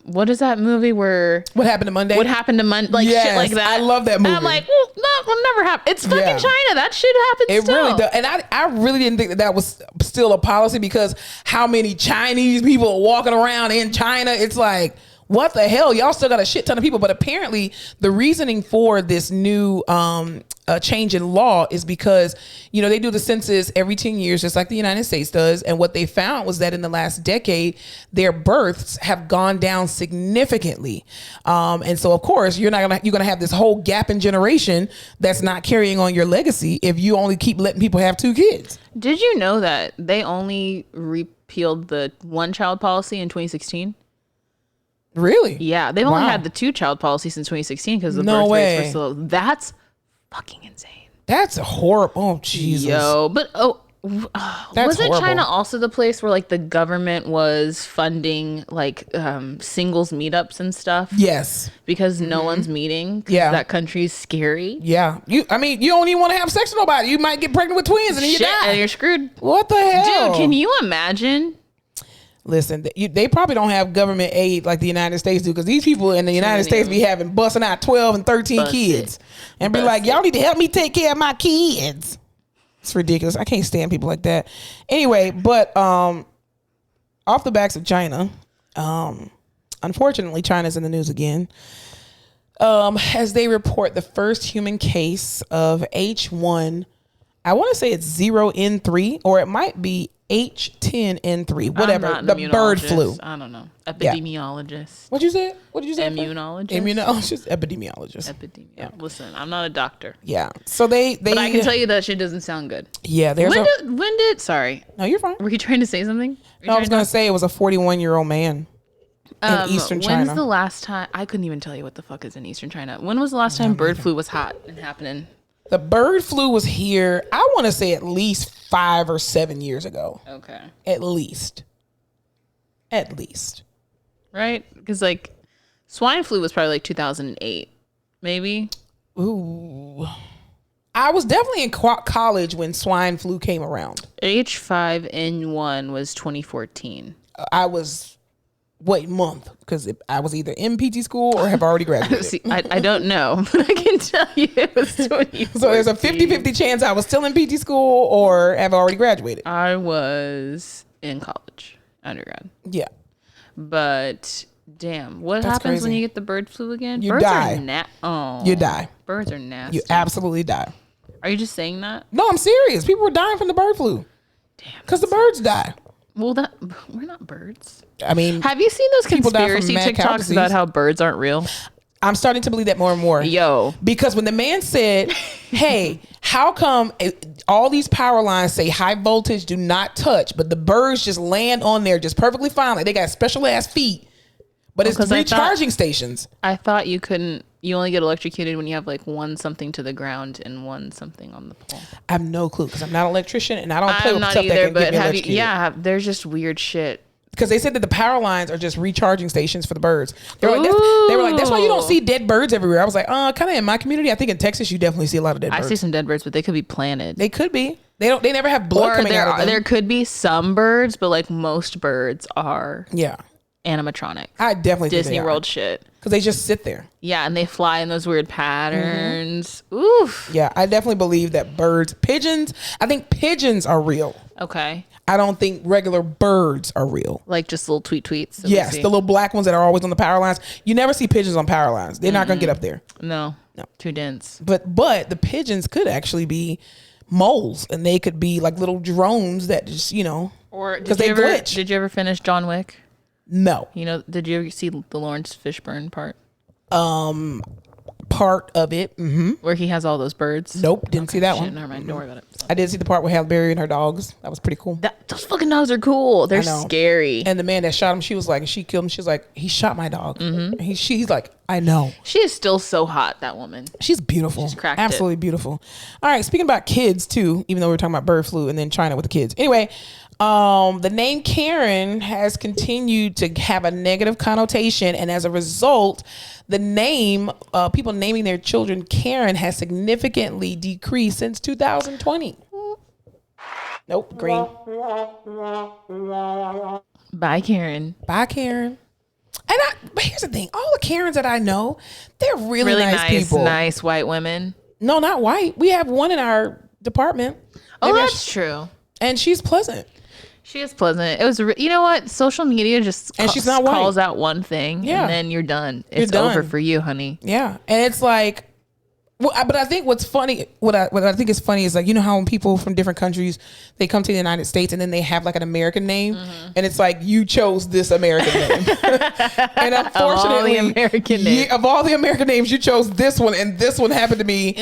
what is that movie where... What Happened to Monday? What Happened to Monday? Yes, shit like that. I love that movie. And I'm like, well, no, will never happen. It's fucking China. That shit happens still. It really does. And I really didn't think that was still a policy because how many Chinese people are walking around in China? It's like... What the hell? Y'all still got a shit ton of people. But apparently the reasoning for this new change in law is because, they do the census every 10 years, just like the United States does. And what they found was that in the last decade, their births have gone down significantly. And so, of course, you're going to have this whole gap in generation that's not carrying on your legacy if you only keep letting people have 2 kids. Did you know that they only repealed the 1-child policy in 2016? Really? Yeah, they've only had the 2-child policy since 2016 because the birth rates were so low. That's fucking insane. That's horrible. Oh, Jesus. Yo, but wasn't China also the place where the government was funding singles meetups and stuff? Yes. Because no one's meeting. Yeah. That country's scary. Yeah. You don't even want to have sex with nobody. You might get pregnant with twins and then you die. And you're screwed. What the hell? Dude, can you imagine? Listen, they probably don't have government aid like the United States do because these people in the United States be busting out 12 and 13 kids and be like, y'all need to help me take care of my kids. It's ridiculous. I can't stand people like that. Anyway, but off the backs of China, unfortunately, China's in the news again as they report the first human case of H1. I want to say it's 0N3 or it might be H10N3, whatever, the bird flu. I don't know. Epidemiologist. What you said? What did you say? Immunologist. Epidemiologist. Yeah. Listen, I'm not a doctor. Yeah. So they but I can tell you that shit doesn't sound good. Yeah. When did sorry. No, you're fine. Were you trying to say something? No, I was going to say it was a 41-year-old man in Eastern China. When's the last time? I couldn't even tell you what the fuck is in Eastern China. When was the last time bird flu was hot and happening? The bird flu was here, I want to say at least 5 or 7 years ago. Okay. At least. Right? Because swine flu was probably 2008, maybe. Ooh. I was definitely in college when swine flu came around. H5N1 was 2014. I was... What month? Because I was either in PT school or have already graduated. See, I don't know, but I can tell you it was 2014. So there's a 50-50 chance I was still in PT school or have already graduated. I was in college, undergrad. Yeah. But Damn. What That's happens when crazy. you get the bird flu again? You Birds die. Are You die. Birds are nasty. You absolutely die. Are you just saying that? No, I'm serious. People were dying from the bird flu. Damn. Because the birds die. Well, we're not birds. I mean, have you seen those people die from conspiracy mad cow TikToks disease. about how birds aren't real? I'm starting to believe that more and more. Yo. Because when the man said, hey, how come all these power lines say high voltage do not touch, but the birds just land on there just perfectly fine. Like they got special ass feet, but it's recharging stations. I thought you only get electrocuted when you have like one something to the ground and one something on the pole. I have no clue because I'm not an electrician and I don't play I'm with not stuff either, that can but get me electrocuted. there's just weird shit. Because they said that the power lines are just recharging stations for the birds. They were like, that's why you don't see dead birds everywhere. I was like, kind of in my community. I think in Texas you definitely see a lot of dead birds. I see some dead birds, but they could be planted. They could be. They never have blood coming out of them. There could be some birds, but like most birds are animatronic. I definitely think Disney World shit. Because they just sit there. Yeah, and they fly in those weird patterns. Oof. Yeah, I definitely believe that pigeons, I think pigeons are real. Okay. I don't think regular birds are real. Like just little tweets. Yes, the little black ones that are always on the power lines. You never see pigeons on power lines. They're not going to get up there. No. Too dense. But the pigeons could actually be moles, and they could be like little drones that just, or because they glitch. Did you ever finish John Wick? No. Did you ever see the Lawrence Fishburne part? Part of it. Mm-hmm. Where he has all those birds? Nope, didn't see that one. Never mind, don't worry about it. I did see the part with Halle Berry and her dogs. That was pretty cool. Those fucking dogs are cool. They're scary. And the man that shot him, she was like, and she killed him. She was like, he shot my dog. Mm-hmm. He's like, I know. She is still so hot, that woman. She's beautiful. She's cracked Absolutely beautiful. All right, speaking about kids too, even though we were talking about bird flu and then China with the kids. Anyway, the name Karen has continued to have a negative connotation, and as a result, the name, people naming their children Karen, has significantly decreased since 2020. Nope, green. Bye, Karen. Bye, Karen. But here's the thing: all the Karens that I know, they're really nice people. Nice white women. No, not white. We have one in our department. Oh, that's true. And she's pleasant. She is pleasant. It was, you know what? Social media just she's not calls out one thing, and then you're done. It's over for you, honey. Yeah, and it's like, but I think what's funny, what I think is funny is like, you know how when people from different countries, they come to the United States and then they have like an American name, and it's like, you chose this American name, and unfortunately, of all the American names, you chose this one, and this one happened to be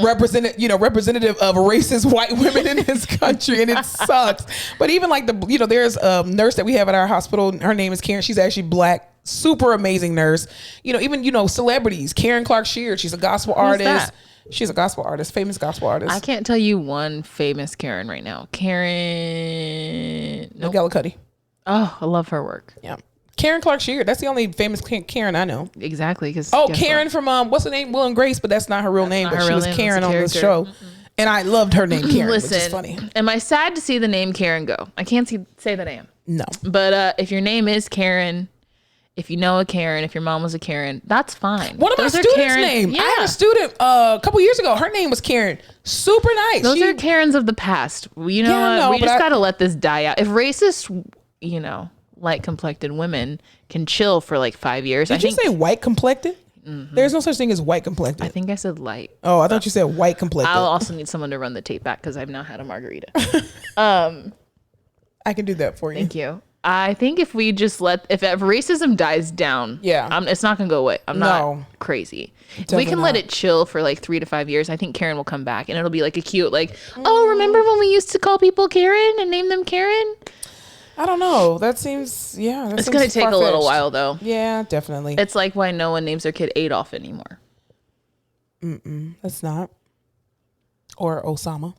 representative of racist white women in this country, and it sucks. But even like there's a nurse that we have at our hospital. Her name is Karen. She's actually black. Super amazing nurse. Even celebrities. Karen Clark Sheard. She's a gospel artist. That? She's a gospel artist, famous gospel artist. I can't tell you one famous Karen right now. Karen McGillicuddy. Oh, I love her work. Yeah. Karen Clark Sheard. That's the only famous Karen I know. Exactly. Because Karen from what's the name? Will and Grace, but that's not her real name. But she was Karen on this show. Mm-hmm. And I loved her name Karen, which is funny. Am I sad to see the name Karen go? I can't say that I am. No. But if your name is Karen, if you know a Karen, if your mom was a Karen, that's fine. One of my students' name. Yeah. I had a student a couple years ago. Her name was Karen. Super nice. Those are Karens of the past. We just got to let this die out. If racist, light complected women can chill for like 5 years. Did you say white complected? Mm-hmm. There's no such thing as white complected. I think I said light. Oh, I thought you said white complected. I'll also need someone to run the tape back because I've now had a margarita. I can do that for you. Thank you. I think if we just if racism dies down, it's not gonna go away. I'm not crazy. We can let it chill for like 3 to 5 years. I think Karen will come back, and it'll be like a cute, oh, remember when we used to call people Karen and name them Karen? I don't know. That seems it's gonna take a little while though. Yeah, definitely. It's like why no one names their kid Adolf anymore. That's not. Or Osama.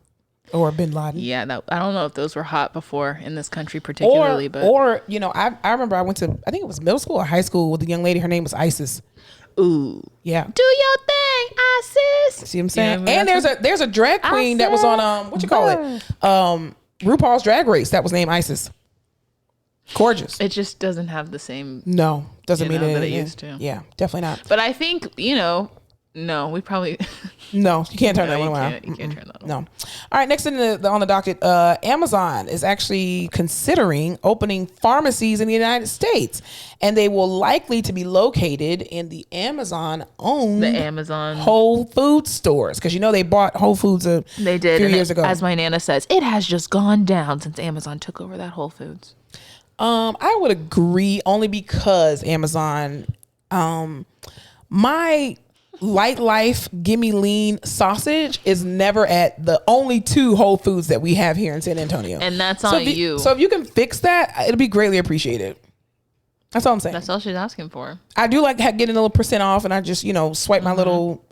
Or Bin Laden. Yeah, I don't know if those were hot before in this country particularly, I remember I went to, I think it was middle school or high school with a young lady. Her name was Isis. Ooh. Yeah. Do your thing, Isis. See what I'm saying? And there's a drag queen that was on RuPaul's Drag Race that was named Isis. Gorgeous. It just doesn't have the same. No, doesn't mean that it used to. Yeah, definitely not. But I think No, we probably. No, you can't turn that one around. You can't turn that on. No. All right, next on the docket, Amazon is actually considering opening pharmacies in the United States, and they will likely to be located in the Amazon-owned Whole Foods stores, because they bought Whole Foods a few years ago. As my Nana says, it has just gone down since Amazon took over that Whole Foods. I would agree, only because Amazon, my Light Life Gimme Lean sausage is never at the only 2 Whole Foods that we have here in San Antonio. And that's on you. So if you can fix that, it'll be greatly appreciated. That's all I'm saying. That's all she's asking for. I do like getting a little % off, and I just, swipe my little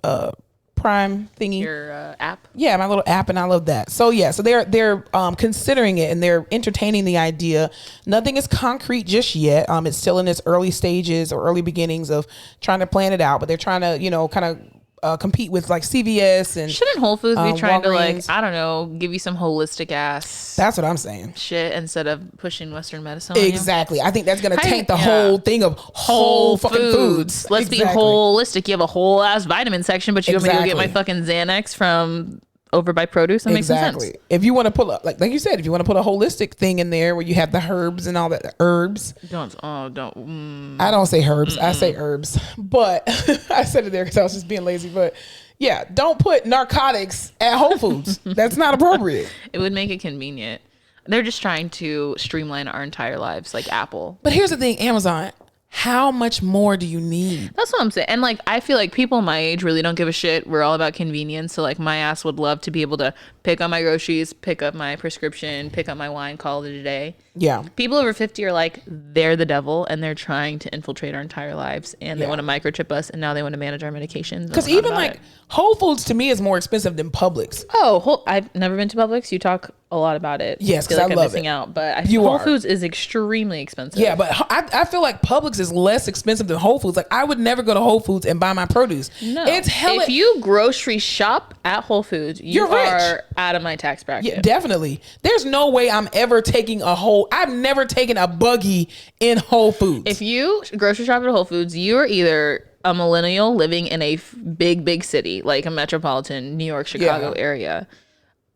Prime thingy. Your app? Yeah, my little app, and I love that. So yeah, so they're considering it, and they're entertaining the idea. Nothing is concrete just yet. It's still in its early stages or early beginnings of trying to plan it out, but they're trying to, kind of compete with like CVS and shouldn't Whole Foods be trying Walgreens. to I don't know, give you some holistic ass That's what I'm saying. shit instead of pushing Western medicine on Exactly. I think that's going to taint the whole thing of whole fucking foods. Let's be holistic. You have a whole ass vitamin section, but you want me to go get my fucking Xanax from over by produce? That makes sense. If you want to put like you said, if you want to put a holistic thing in there where you have the herbs and all that, the herbs. I don't say herbs. I say herbs. But I said it there because I was just being lazy. But yeah, don't put narcotics at Whole Foods. That's not appropriate. It would make it convenient. They're just trying to streamline our entire lives, like Apple. But here's the thing, Amazon. How much more do you need? That's what I'm saying. And like, I feel like people my age really don't give a shit. We're all about convenience. So like, my ass would love to be able to pick up my groceries, pick up my prescription, pick up my wine, call it a day. Yeah. People over 50 are like, they're the devil and they're trying to infiltrate our entire lives, and they want to microchip us, and now they want to manage our medications. Because even like Whole Foods to me is more expensive than Publix. Oh, I've never been to Publix. You talk a lot about it. Yes, because I I'm love missing it. out, but Whole Foods is extremely expensive. Yeah, but I feel like Publix is less expensive than Whole Foods. Like, I would never go to Whole Foods and buy my produce. No, it's hella. If you grocery shop at Whole Foods, you're rich. Out of my tax bracket. Yeah, definitely. There's no way I'm ever taking I've never taken a buggy in Whole Foods. If you grocery shop at Whole Foods, you're either a millennial living in a big city, like a metropolitan New York, Chicago area,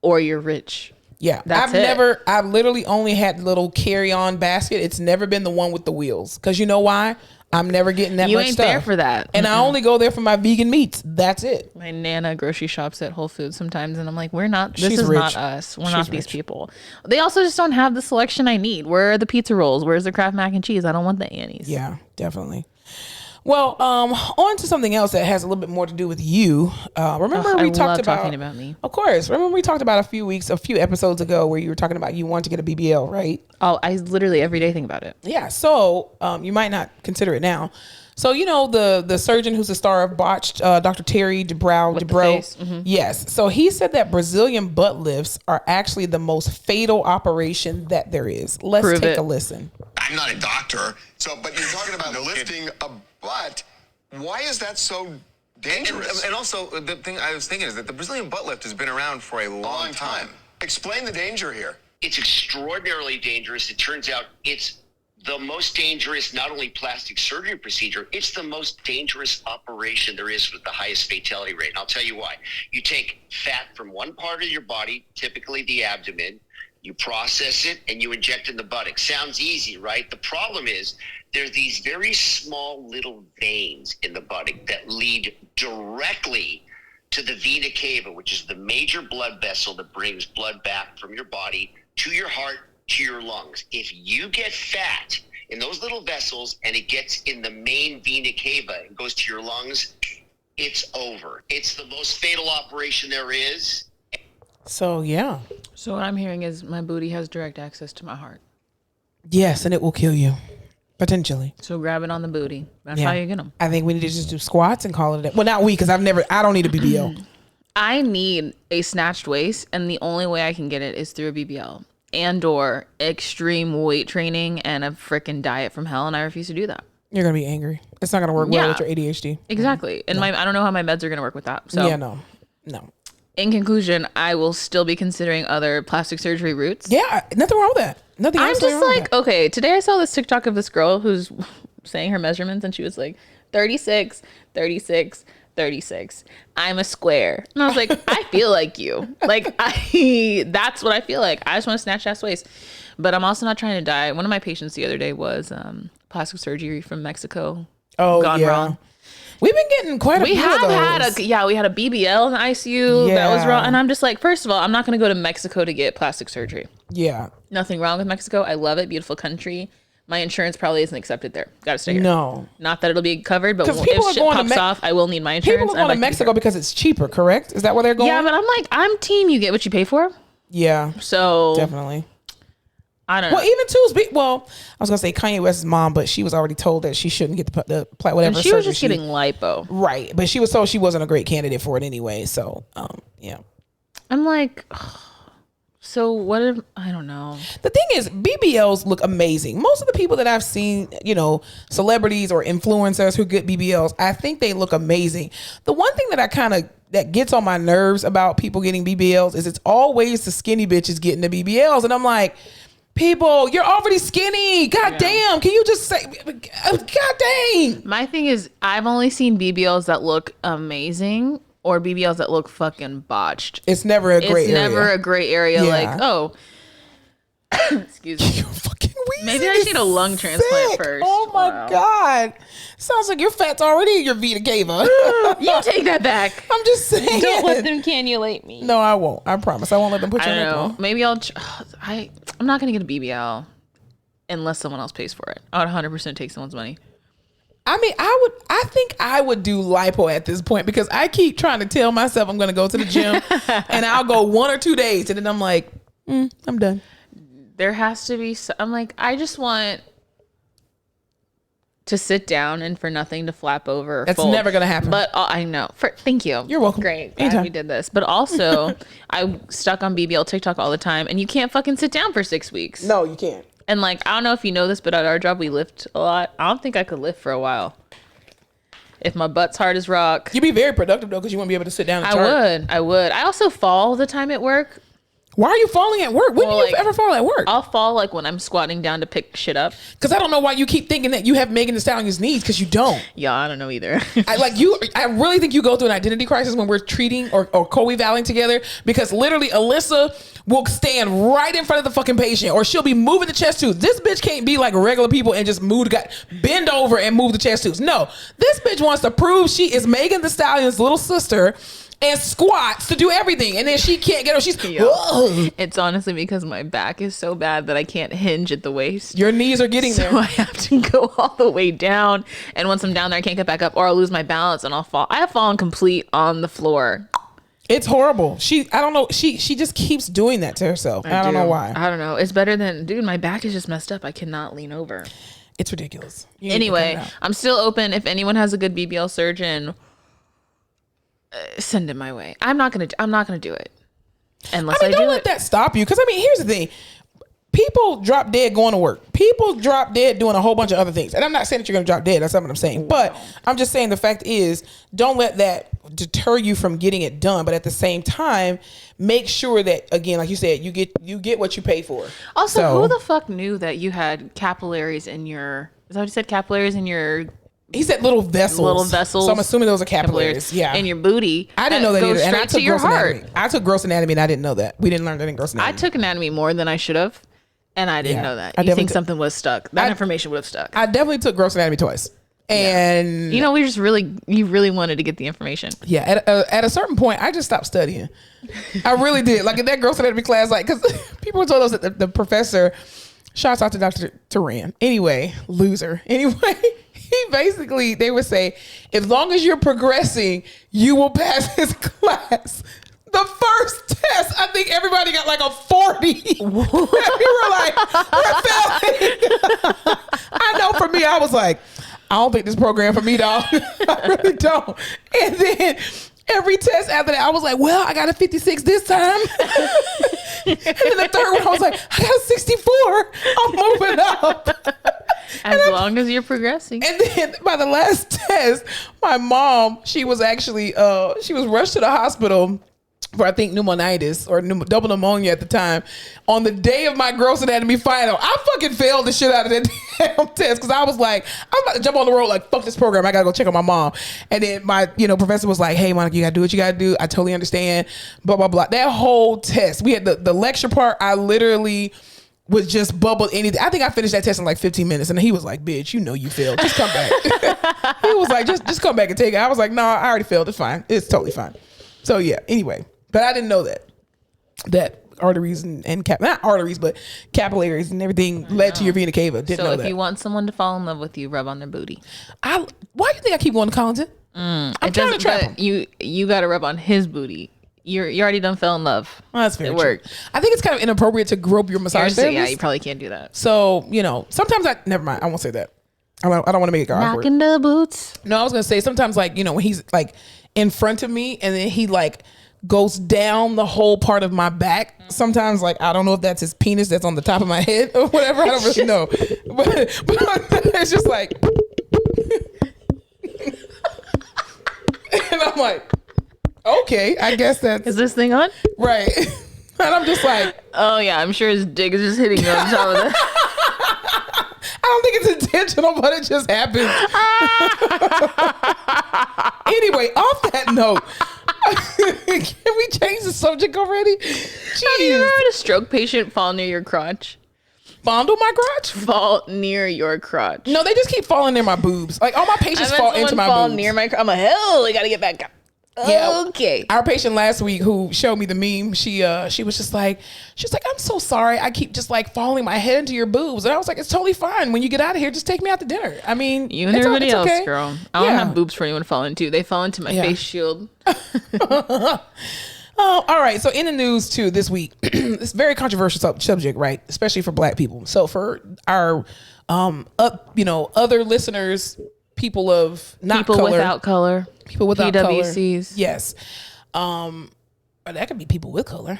or you're rich. Yeah. I've literally only had the little carry-on basket. It's never been the one with the wheels. Because you know why? I'm never getting that much stuff. You ain't there for that. And I only go there for my vegan meats. That's it. My Nana grocery shops at Whole Foods sometimes, and I'm like, this is not us. We're not these people. They also just don't have the selection I need. Where are the pizza rolls? Where's the Kraft mac and cheese? I don't want the Annie's. Yeah, definitely. Well, on to something else that has a little bit more to do with you. Remember we talked about talking about me. Of course. Remember we talked about a few episodes ago where you were talking about you want to get a BBL, right? Oh, I literally every day think about it. Yeah. So you might not consider it now. So the surgeon who's the star of Botched, Dr. Terry Dubrow. Mm-hmm. Yes. So he said that Brazilian butt lifts are actually the most fatal operation that there is. Let's take a listen. I'm not a doctor, but you're talking about lifting a butt. Why is that so dangerous? And also, the thing I was thinking is that the Brazilian butt lift has been around for a long time. Explain the danger here. It's extraordinarily dangerous. It turns out it's the most dangerous, not only plastic surgery procedure, it's the most dangerous operation there is with the highest fatality rate. And I'll tell you why. You take fat from one part of your body, typically the abdomen, you process it, and you inject in the buttock. Sounds easy, right? The problem is there's these very small little veins in the buttock that lead directly to the vena cava, which is the major blood vessel that brings blood back from your body to your heart, to your lungs. If you get fat in those little vessels and it gets in the main vena cava and goes to your lungs, it's over. It's the most fatal operation there is. So, yeah. So what I'm hearing is my booty has direct access to my heart. Yes, and it will kill you. Potentially. So grab it on the booty. That's how you get them. I think we need to just do squats and call it a day. Well, not we, because I don't need a BBL. I need a snatched waist, and the only way I can get it is through a BBL and or extreme weight training and a freaking diet from hell, and I refuse to do that. You're going to be angry. It's not going to work well with your ADHD. Exactly. And I don't know how my meds are going to work with that. So no. In conclusion, I will still be considering other plastic surgery routes. Yeah, nothing wrong with that. I'm just like, okay, today I saw this TikTok of this girl who's saying her measurements, and she was like 36, 36, 36. I'm a square. And I was like, I feel like you. Like, that's what I feel like. I just want to snatch ass waist. But I'm also not trying to die. One of my patients the other day was plastic surgery from Mexico. Gone wrong. We've been getting quite a few of those. We had a BBL in the ICU that was wrong. And I'm just like, first of all, I'm not going to go to Mexico to get plastic surgery. Yeah. Nothing wrong with Mexico. I love it. Beautiful country. My insurance probably isn't accepted there. Got to stay here. No. Not that it'll be covered, but if shit pops off, I will need my insurance. People are going to Mexico because it's cheaper, correct? Is that where they're going? Yeah, but I'm team you get what you pay for. Yeah. So. Definitely. I don't know. Well, even too, I was gonna say Kanye West's mom, but she was already told that she shouldn't get the whatever. And she was just getting lipo, right? But she was told she wasn't a great candidate for it anyway. So, yeah. I'm like, so what? I don't know. The thing is, BBLs look amazing. Most of the people that I've seen, celebrities or influencers who get BBLs, I think they look amazing. The one thing that that gets on my nerves about people getting BBLs is it's always the skinny bitches getting the BBLs, and I'm like, people, you're already skinny. God damn. Can you just say, God dang. My thing is, I've only seen BBLs that look amazing or BBLs that look fucking botched. It's never a gray area. It's never a gray area. Yeah. Like, oh, excuse me. You're fucking wheezing. Maybe I need a lung transplant first. Oh my God. Sounds like your fat's already in your Vita Cava. You take that back. I'm just saying. Don't let them cannulate me. No, I won't. I promise. I won't let them put you in there. Maybe I'm not going to get a BBL unless someone else pays for it. I would 100% take someone's money. I mean, I think I would do lipo at this point because I keep trying to tell myself I'm going to go to the gym and I'll go 1 or 2 days and then I'm like, I'm done. There has to be, I'm like, I just want to sit down and for nothing to flap over. That's never going to happen. But I know. Thank you. You're welcome. Great. Glad we did this. But also, I'm stuck on BBL TikTok all the time, and you can't fucking sit down for 6 weeks. No, you can't. And like, I don't know if you know this, but at our job, we lift a lot. I don't think I could lift for a while. If my butt's hard as rock. You'd be very productive, though, because you wouldn't be able to sit down and chart. I would. I also fall all the time at work. Why are you falling at work? When do you ever fall at work? I'll fall like when I'm squatting down to pick shit up. Because I don't know why you keep thinking that you have Megan Thee Stallion's knees, because you don't. Yeah, I don't know either. I really think you go through an identity crisis when we're treating or co-evaling together, because literally Alyssa will stand right in front of the fucking patient, or she'll be moving the chest tubes. This bitch can't be like regular people and just bend over and move the chest tubes. No, this bitch wants to prove she is Megan Thee Stallion's little sister and squats to do everything, and then she can't get her. It's honestly because my back is so bad that I can't hinge at the waist. Your knees are getting there. So I have to go all the way down, and once I'm down there, I can't get back up, or I'll lose my balance and I'll fall. I have fallen complete on the floor. It's horrible. I don't know. She just keeps doing that to herself. I don't know why. I don't know. It's better than, dude, my back is just messed up. I cannot lean over. It's ridiculous. Anyway, I'm still open. If anyone has a good BBL surgeon, send it my way. I'm not gonna do it unless I don't let that stop you. Because here's the thing: people drop dead going to work. People drop dead doing a whole bunch of other things. And I'm not saying that you're gonna drop dead. That's not what I'm saying. But I'm just saying the fact is, don't let that deter you from getting it done. But at the same time, make sure that, again, like you said, you get what you pay for. Also, who the fuck knew that you had capillaries in your? Is that what you said? Capillaries in your? He said little vessels. So I'm assuming those are capillaries. Yeah. In your booty. I didn't know that either. And I took gross anatomy. I took gross anatomy and I didn't know that. We didn't learn that in gross anatomy. I took anatomy more than I should have. And I didn't know that. You think something was stuck. That information would have stuck. I definitely took gross anatomy twice. And you really wanted to get the information. Yeah. At a certain point, I just stopped studying. I really did. Like in that gross anatomy class, because people told us that the professor, shouts out to Dr. Turan. Anyway, loser. Anyway. They would say, as long as you're progressing, you will pass his class. The first test, I think everybody got like a 40. We were like, we're failing. I know for me, I was like, I don't think this program for me, dog. I really don't. And then every test after that, I was like, well, I got a 56 this time. And then the third one, I was like, I got a 64. I'm moving up. As long as you're progressing. And then by the last test, my mom, she was actually, she was rushed to the hospital for I think pneumonitis or double pneumonia at the time. On the day of my gross anatomy final, I fucking failed the shit out of that damn test because I was like, I'm about to jump on the road like, fuck this program. I gotta go check on my mom. And then my, professor was like, hey, Monica, you gotta do what you gotta do. I totally understand. Blah, blah, blah. That whole test, we had the lecture part. I literally was just bubbled anything. I think I finished that test in like 15 minutes. And he was like, bitch, you failed. Just come back. He was like, just come back and take it. I was like, no, I already failed. It's fine. It's totally fine. So yeah, anyway. But I didn't know that arteries and not arteries, but capillaries and everything led to your vena cava. Didn't know that. So if you want someone to fall in love with you, rub on their booty. Why do you think I keep going to Collington? I'm trying to trap him. You got to rub on his booty. You already done fell in love. Well, that's very true. Worked. I think it's kind of inappropriate to grope your massage therapist. Yeah, you probably can't do that. So, sometimes never mind. I won't say that. I don't want to make it awkward. Knocking the boots. No, I was going to say sometimes when he's like in front of me and then he like goes down the whole part of my back. Sometimes I don't know if that's his penis that's on the top of my head or whatever. I don't really know. But it's just like, and I'm like, okay, I guess that's... Is this thing on? Right. And I'm just like... Oh, yeah, I'm sure his dick is just hitting on top of that. I don't think it's intentional, but it just happens. Anyway, off that note, can we change the subject already? Jeez. Have you ever had a stroke patient fall near your crotch? Fondle my crotch? Fall near your crotch. No, they just keep falling near my boobs. Like all my patients fall into my boobs. Near my. I'm like, hell, I gotta get back up. Yeah. Okay. Our patient last week who showed me the meme, she was just like, I'm so sorry. I keep just like falling my head into your boobs. And I was like, it's totally fine. When you get out of here, just take me out to dinner. I mean, you and everybody else, okay. Girl. I don't have boobs for anyone to fall into. They fall into my face shield. Oh, all right. So in the news too this week, it's a very controversial subject, right? Especially for Black people. So for our, other listeners, people of not people color, without color, people without PWCs. Color. Yes. But that could be people with color.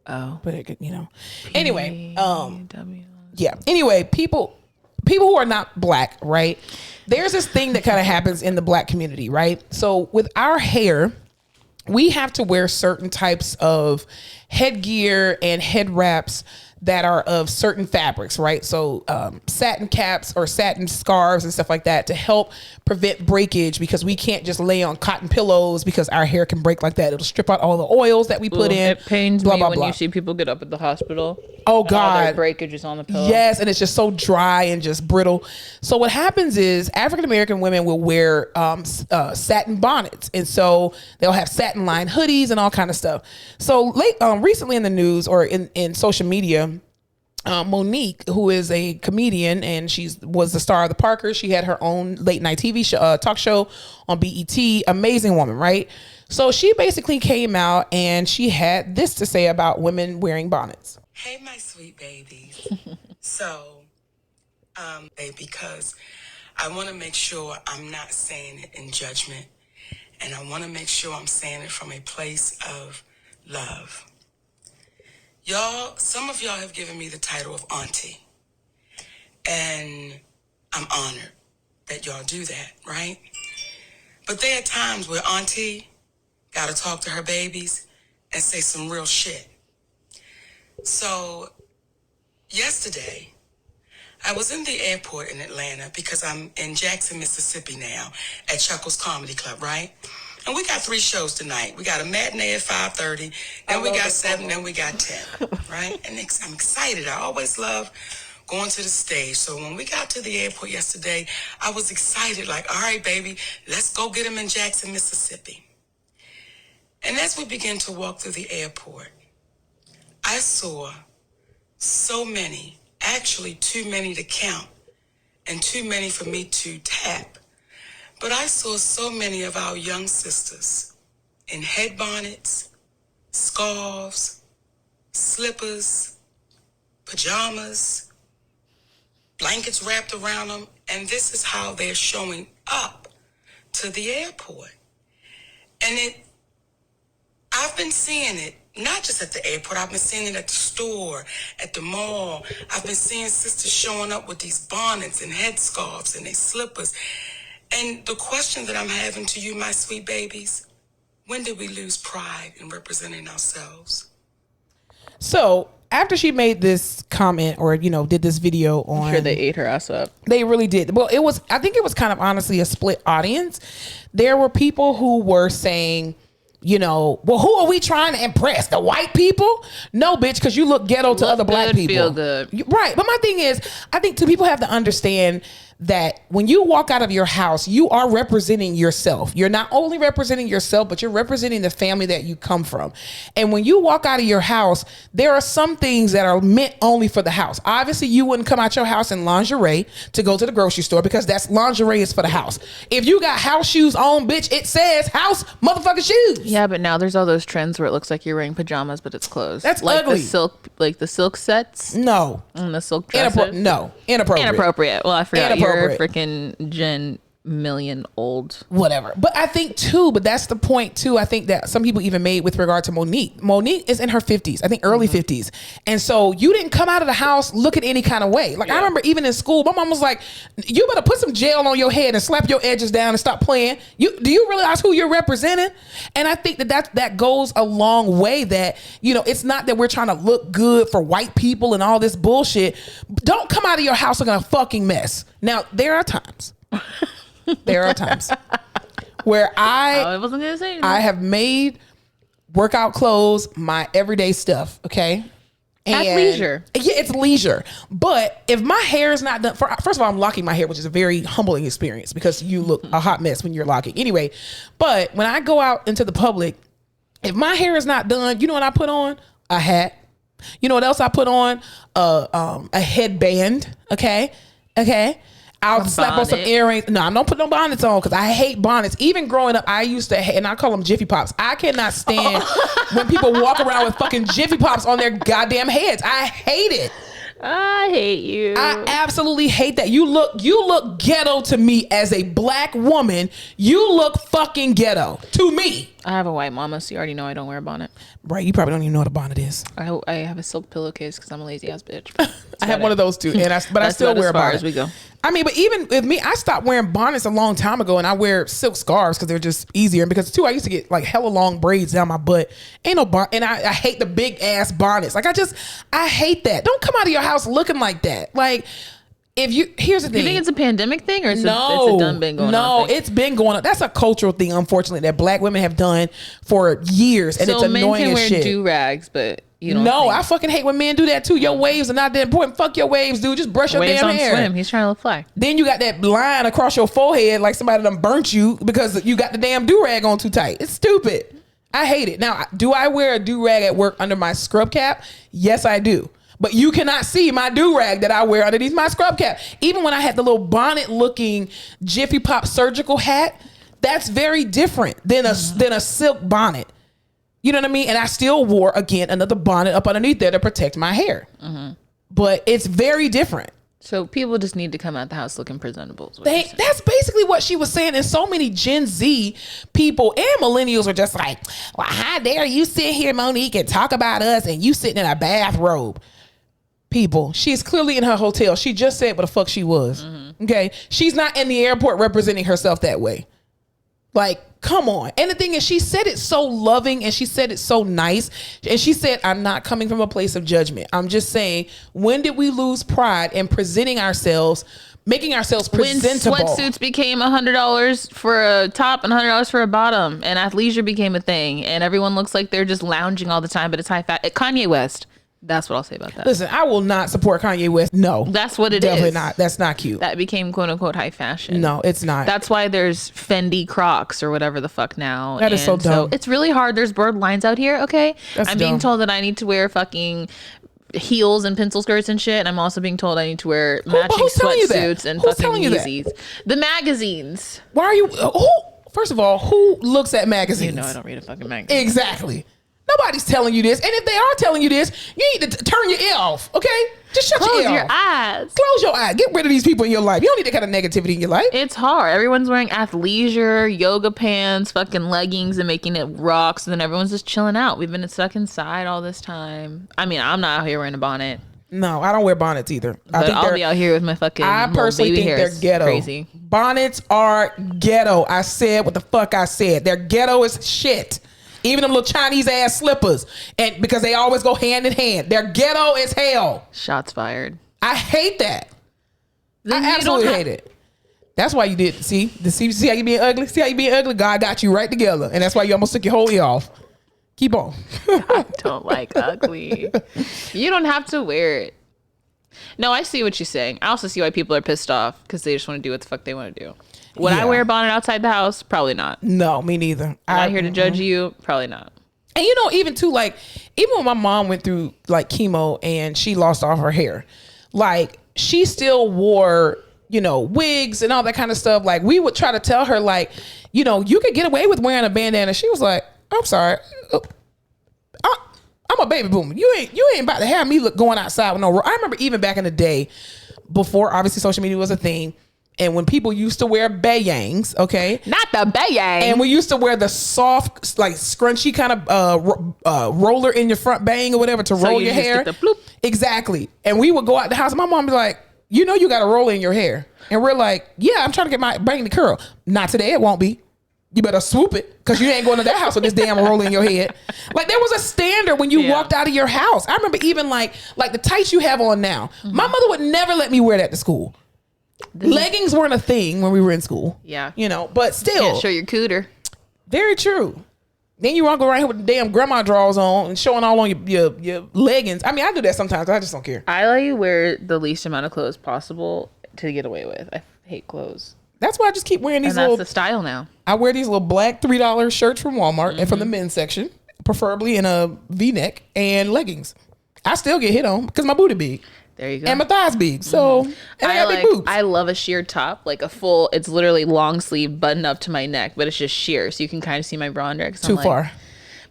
Oh, but it could, Anyway, yeah. Anyway, people who are not Black, right? There's this thing that kind of happens in the Black community, right? So with our hair, we have to wear certain types of headgear and head wraps that are of certain fabrics, right? So satin caps or satin scarves and stuff like that to help prevent breakage, because we can't just lay on cotton pillows because our hair can break like that. It'll strip out all the oils that we put in. It pains me when you see people get up at the hospital. Oh God, all their breakage is on the pillow. Yes, and it's just so dry and just brittle. So what happens is African American women will wear satin bonnets, and so they'll have satin lined hoodies and all kind of stuff. So recently in the news or in social media, Monique, who is a comedian and was the star of the Parkers, she had her own late night TV show, talk show on BET. Amazing woman, right? So she basically came out and she had this to say about women wearing bonnets. Hey, my sweet babies. So, because I want to make sure I'm not saying it in judgment, and I want to make sure I'm saying it from a place of love. Y'all, some of y'all have given me the title of auntie, and I'm honored that y'all do that, right? But there are times where auntie got to talk to her babies and say some real shit. So yesterday, I was in the airport in Atlanta because I'm in Jackson, Mississippi now at Chuckles Comedy Club, right? And we got 3 shows tonight. We got a matinee at 5:30, then we got 7, then we got 10, right? And I'm excited. I always love going to the stage. So when we got to the airport yesterday, I was excited, like, all right, baby, let's go get them in Jackson, Mississippi. And as we began to walk through the airport, I saw so many, actually too many to count and too many for me to tap. But I saw so many of our young sisters in head bonnets, scarves, slippers, pajamas, blankets wrapped around them, and this is how they're showing up to the airport. And I've been seeing it, not just at the airport, I've been seeing it at the store, at the mall. I've been seeing sisters showing up with these bonnets and headscarves and their slippers. And the question that I'm having to you, my sweet babies, When did we lose pride in representing ourselves? So after she made this comment or, did this video on... I'm sure they ate her ass up. They really did. Well, I think it was kind of honestly a split audience. There were people who were saying, well, who are we trying to impress? The white people? No, bitch, because you look ghetto to other black people. Feel good. Right. But my thing is, I think people have to understand that when you walk out of your house, you are representing yourself. You're not only representing yourself, but you're representing the family that you come from. And when you walk out of your house, there are some things that are meant only for the house. Obviously, you wouldn't come out your house in lingerie to go to the grocery store because that's lingerie is for the house. If you got house shoes on, bitch, it says house motherfucking shoes. Yeah, but now there's all those trends where it looks like you're wearing pajamas, but it's clothes. That's like ugly. The silk sets. No. And the silk dresses. Inappropriate. Well, I forgot. You're freaking Gen million old. Whatever. But I think too, but that's the point too. I think that some people even made with regard to Monique. Monique is in her 50s, I think early 50s. And so you didn't come out of the house looking any kind of way. Like I remember even in school, my mom was like, you better put some gel on your head and slap your edges down and stop playing. Do you realize who you're representing? And I think that goes a long way that, it's not that we're trying to look good for white people and all this bullshit. Don't come out of your house looking a fucking mess. Now, there are times where I wasn't gonna say anything. I have made workout clothes my everyday stuff. Okay. At leisure. Yeah, it's leisure. But if my hair is not done, first of all, I'm locking my hair, which is a very humbling experience because you look a hot mess when you're locking. Anyway, but when I go out into the public, if my hair is not done, you know what I put on? A hat. You know what else I put on? A headband. Okay. I'll slap on some earrings. No, I don't put no bonnets on because I hate bonnets. Even growing up, I used to hate, and I call them Jiffy Pops. I cannot stand when people walk around with fucking Jiffy Pops on their goddamn heads. I hate it. I hate you. I absolutely hate that. You look ghetto to me as a black woman. You look fucking ghetto to me. I have a white mama, so you already know I don't wear a bonnet. Right, you probably don't even know what a bonnet is. I have a silk pillowcase because I'm a lazy ass bitch. I have one of those too, but I still wear a bonnet. As we go. I mean, but even with me, I stopped wearing bonnets a long time ago, and I wear silk scarves because they're just easier. And because too, I used to get like hella long braids down my butt. Ain't no bonnet, and I hate the big ass bonnets. Like I hate that. Don't come out of your house looking like that. Like. Here's the thing. You think it's a pandemic thing or it's a done been going on? No, it's been going on. That's a cultural thing, unfortunately, that black women have done for years, and it's annoying as shit. Men can wear do-rags, but you don't. No, I fucking hate when men do that too. Your waves are not that important. Fuck your waves, dude. Just brush your damn hair. Swim. He's trying to look fly. Then you got that line across your forehead like somebody done burnt you because you got the damn do-rag on too tight. It's stupid. I hate it. Now, do I wear a do-rag at work under my scrub cap? Yes, I do. But you cannot see my do-rag that I wear underneath my scrub cap. Even when I had the little bonnet-looking Jiffy Pop surgical hat, that's very different than a silk bonnet. You know what I mean? And I still wore, again, another bonnet up underneath there to protect my hair. Mm-hmm. But it's very different. So people just need to come out the house looking presentable. That's basically what she was saying. And so many Gen Z people and millennials are just like, well, how dare you sit here, Monique, and talk about us and you sitting in a bathrobe. People, she is clearly in her hotel. She just said what the fuck she was. Mm-hmm. Okay. She's not in the airport representing herself that way. Like, come on. And the thing is, she said it so loving and she said it so nice. And she said, I'm not coming from a place of judgment. I'm just saying, when did we lose pride in presenting ourselves, making ourselves presentable? When sweatsuits became $100 for a top and $100 for a bottom, and athleisure became a thing, and everyone looks like they're just lounging all the time, but it's high fat. Kanye West. That's what I'll say about that. Listen, I will not support Kanye West. No. That's what it Definitely is. Not. That's not cute. That became quote unquote high fashion. No, it's not. That's why there's Fendi Crocs or whatever the fuck now. That is so dumb. So it's really hard. There's blurred lines out here, okay? I'm being told that I need to wear fucking heels and pencil skirts and shit. And I'm also being told I need to wear matching sweatsuits and fucking Yeezys. The magazines. Why are you... First of all, who looks at magazines? You know I don't read a fucking magazine. Exactly. Nobody's telling you this. And if they are telling you this, you need to turn your ear off, okay? Just shut your ear off. Close your eyes. Close your eyes. Get rid of these people in your life. You don't need that kind of negativity in your life. It's hard. Everyone's wearing athleisure, yoga pants, fucking leggings and making it rocks. And then everyone's just chilling out. We've been stuck inside all this time. I mean, I'm not out here wearing a bonnet. No, I don't wear bonnets either. But I'll be out here with my fucking I personally baby think hairs. they're ghetto. Crazy. Bonnets are ghetto. I said what the fuck I said. They're ghetto as shit. Even them little Chinese ass slippers. And because they always go hand in hand. They're ghetto as hell. Shots fired. I hate that. Then I absolutely hate it. That's why you did. See how you being ugly? See how you being ugly? God got you right together. And that's why you almost took your whole ear off. Keep on. I don't like ugly. You don't have to wear it. No, I see what you're saying. I also see why people are pissed off because they just want to do what the fuck they want to do. Would I wear a bonnet outside the house? Probably not. No, me neither. I'm not here to judge you. Probably not. And you know, even too, like, even when my mom went through like chemo and she lost all her hair, like she still wore, you know, wigs and all that kind of stuff. Like we would try to tell her, like, you know, you could get away with wearing a bandana. She was like, I'm sorry. I'm a baby boomer. You ain't about to have me going outside with no. I remember even back in the day, before obviously social media was a thing, and when people used to wear bayangs, okay, not the bayang, and we used to wear the soft, like scrunchy kind of roller in your front bang or whatever to roll your hair. Exactly. And we would go out the house. And my mom was like, you know, you got a roller in your hair, and we're like, yeah, I'm trying to get my bang to curl. Not today. It won't be. You better swoop it because you ain't going to that house with this damn roller in your head. Like there was a standard when you walked out of your house. I remember even like the tights you have on now. Mm-hmm. My mother would never let me wear that to school. Leggings weren't a thing when we were in school. Yeah. You know, but still. Can't show your cooter. Very true. Then you walk around here with the damn grandma drawers on and showing all on your leggings. I mean, I do that sometimes. I just don't care. I let you wear the least amount of clothes possible to get away with. I hate clothes. That's why I just keep wearing these and that's the style now. I wear these little black $3 shirts from Walmart and from the men's section, preferably in a V-neck and leggings. I still get hit on because my booty big. There you go. And my thighs big. So, and I got big boobs. I love a sheer top, like a full, it's literally long sleeve button up to my neck, but it's just sheer. So you can kind of see my bra under it. Too far.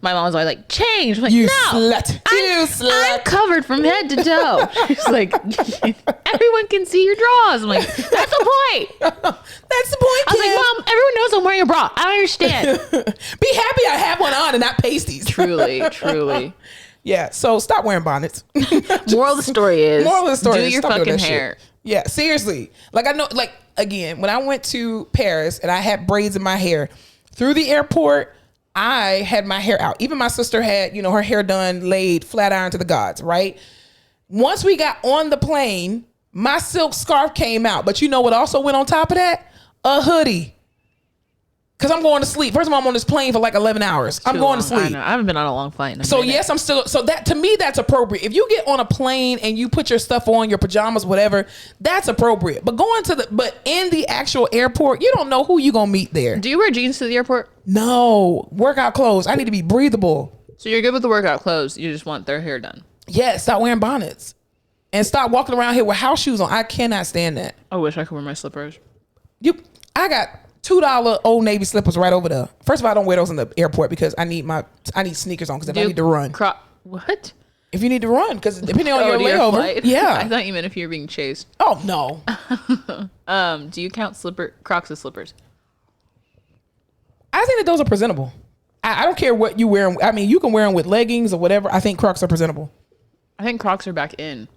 My mom was always like, change. I'm like, you no, slut. I'm covered from head to toe. She's like, everyone can see your drawers. I'm like, that's the point. That's the point, I was like, Mom, everyone knows I'm wearing a bra. I don't understand. Be happy I have one on and not pasties. Truly. Yeah, so stop wearing bonnets. Moral of the story is, do your fucking hair. Shit. Yeah, seriously. Like I know, like again, when I went to Paris and I had braids in my hair, through the airport, I had my hair out. Even my sister had, you know, her hair done, laid flat iron to the gods, right? Once we got on the plane, my silk scarf came out. But you know what also went on top of that? A hoodie. Because I'm going to sleep. First of all, I'm on this plane for like 11 hours. I'm going to sleep. I haven't been on a long flight in a minute. Yes, I'm still, so that to me, that's appropriate. If you get on a plane and you put your stuff on, your pajamas, whatever, that's appropriate. But but in the actual airport, you don't know who you're going to meet there. Do you wear jeans to the airport? No. Workout clothes. I need to be breathable. So you're good with the workout clothes. You just want their hair done. Yeah. Stop wearing bonnets. And stop walking around here with house shoes on. I cannot stand that. I wish I could wear my slippers. I got $2 Old Navy slippers right over there. First of all, I don't wear those in the airport because I need sneakers on because if I need to run. What? If you need to run, because depending on your layover. Yeah. I thought you meant if you're being chased. Oh, no. Do you count Crocs as slippers? I think that those are presentable. I don't care what you wear. I mean, you can wear them with leggings or whatever. I think Crocs are presentable. I think Crocs are back in.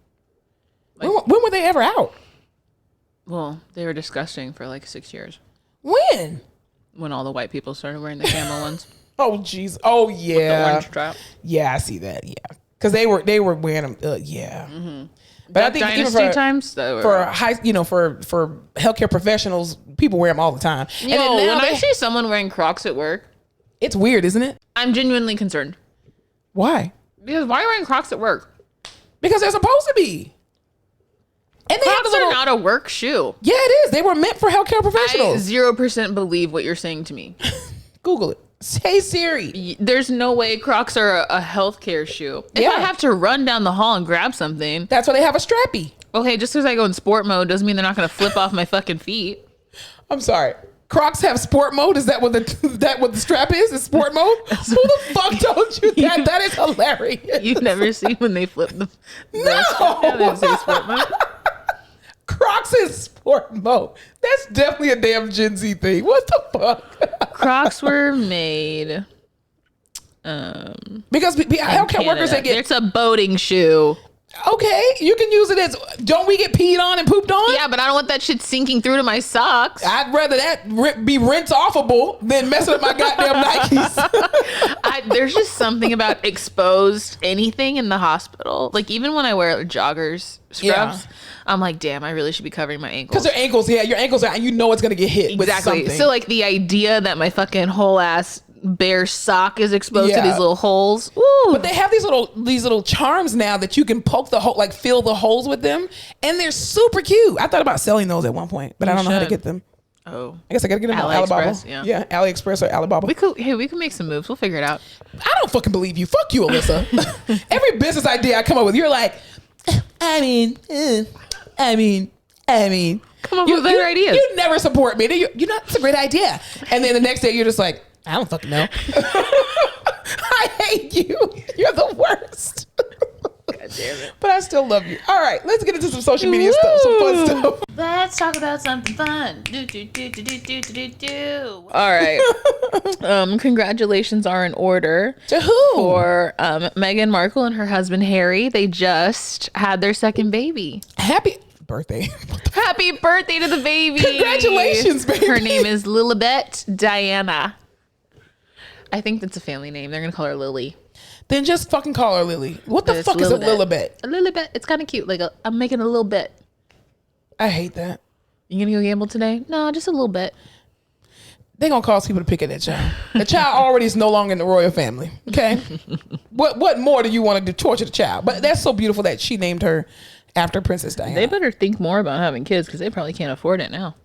Like, when were they ever out? Well, they were disgusting for like 6 years. When? When all the white people started wearing the camel ones. Oh, jeez. Oh, yeah. With the orange strap. Yeah, I see that. Yeah. Because they were wearing them. Yeah. Mm-hmm. But I think Dynasty even times, for healthcare professionals, people wear them all the time. When I see someone wearing Crocs at work, it's weird, isn't it? I'm genuinely concerned. Why? Because why are you wearing Crocs at work? Because they're supposed to be. And Crocs are not a work shoe. Yeah, it is. They were meant for healthcare professionals. I 0% believe what you're saying to me. Google it. Hey Siri. There's no way Crocs are a healthcare shoe. If I have to run down the hall and grab something. That's why they have a strappy. Okay, just because I go in sport mode doesn't mean they're not going to flip off my fucking feet. I'm sorry. Crocs have sport mode? Is that what the strap is? Is sport mode? Who the fuck told you that? That is hilarious. You've never seen when they flip the No. They say sport mode? Crocs is sport mode. That's definitely a damn Gen Z thing. What the fuck? Crocs were made because healthcare workers, they get. It's a boating shoe. Okay, you can use it as, don't we get peed on and pooped on? Yeah, but I don't want that shit sinking through to my socks. I'd rather that be rinse offable than messing up my goddamn Nikes. There's just something about exposed anything in the hospital. Like, even when I wear joggers, scrubs, I'm like, damn, I really should be covering my ankles. Because your ankles are, you know it's going to get hit with something. So, like, the idea that my fucking whole ass bare sock is exposed to these little holes. Ooh. But they have these little charms now that you can poke the hole, like fill the holes with them, and they're super cute. I thought about selling those at one point, but I don't know how to get them. Oh, I guess I gotta get them on Alibaba. Yeah, AliExpress or Alibaba. We could make some moves. We'll figure it out. I don't fucking believe you. Fuck you, Alyssa. Every business idea I come up with, you're like, I mean. Come up with better ideas. You never support me. You're not. It's a great idea. And then the next day, you're just like, I don't fucking know. I hate you. You're the worst. God damn it. But I still love you. All right, let's get into some social media stuff, some fun stuff. Let's talk about something fun. All right. Congratulations are in order. To who? For Meghan Markle and her husband Harry. They just had their second baby. Happy birthday. Happy birthday to the baby. Congratulations, baby. Her name is Lilibet Diana. I think that's a family name. They're going to call her Lily. Then just fucking call her Lily. What the fuck is a Lilibet? A Lilibet. It's kind of cute. Like, I'm making a little bet. I hate that. You going to go gamble today? No, just a little bit. They're going to cause people to pick at that child. The child already is no longer in the royal family. Okay? What more do you want to do? Torture the child? But that's so beautiful that she named her after Princess Diana. They better think more about having kids because they probably can't afford it now.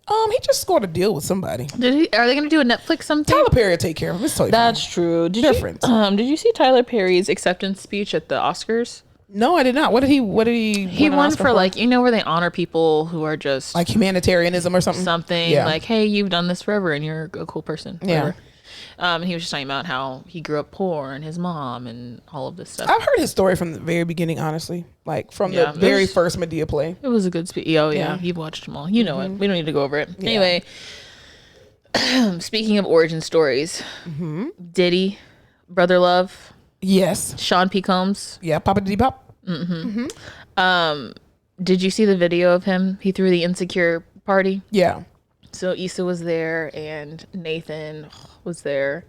He just scored a deal with somebody. Are they going to do a Netflix something? Tyler Perry will take care of him. It's totally That's fine. true. Did you see Tyler Perry's acceptance speech at the Oscars? No, I did not. What did he He won for like, where they honor people who are just like humanitarianism or something. Like, hey, you've done this forever and you're a cool person. Whatever. Yeah. And he was just talking about how he grew up poor and his mom and all of this stuff. I've heard his story from the very beginning, honestly. Like from the very first Medea play. It was a good speech. Oh, yeah. You've watched them all. You know it. We don't need to go over it. Yeah. Anyway, speaking of origin stories, Diddy, Brother Love. Yes. Sean P. Combs. Yeah, Papa Diddy Pop. Did you see the video of him? He threw the Insecure party. Yeah. So Issa was there and Nathan was there.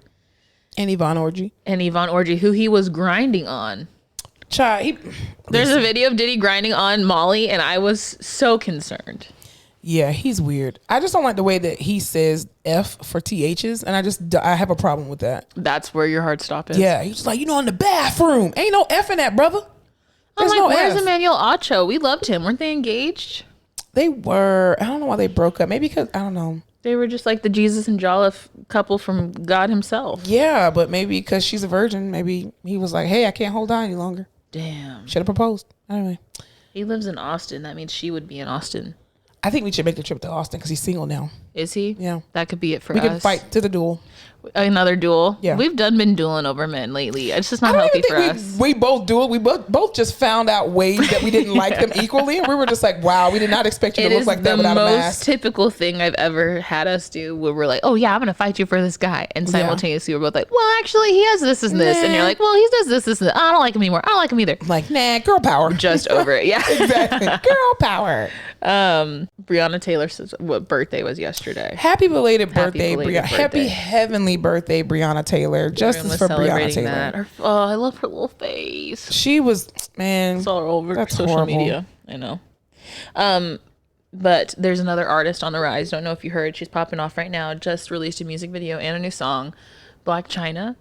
And Yvonne Orji. Who he was grinding on. There's a video of Diddy grinding on Molly and I was so concerned. Yeah, he's weird. I just don't like the way that he says F for THs, and I have a problem with that. That's where your hard stop is? Yeah, he's like, in the bathroom. Ain't no F in that, brother. I'm like, where's Emmanuel Acho? We loved him. Weren't they engaged? They were. I don't know why they broke up. Maybe because, I don't know. They were just like the Jesus and Jolliffe couple from God himself. Yeah, but maybe because she's a virgin, maybe he was like, hey, I can't hold on any longer. Damn. Should have proposed. Anyway. He lives in Austin. That means she would be in Austin. I think we should make the trip to Austin because he's single now. Is he? Yeah. That could be it for us. We can fight to the duel. Another duel. Yeah. We've been dueling over men lately. It's just not healthy for us. We both do it. We both just found out ways that we didn't like them equally. And we were just like, wow, we did not expect you to look like that without a mask. It is the most typical thing I've ever had us do where we're like, oh yeah, I'm going to fight you for this guy. And simultaneously we're both like, well, actually he has this and this. And you're like, well, he does this and this. I don't like him anymore. I don't like him either. Like, nah, girl power. Just over it. Yeah. Exactly. Girl power. Breonna Taylor says what birthday was yesterday. Happy belated birthday, Breonna. Happy heavenly birthday, Breonna Taylor. Justice for Breonna Taylor. I love her little face. She was, man. Saw her over social media. I know. But there's another artist on the rise. Don't know if you heard. She's popping off right now. Just released a music video and a new song. Black China.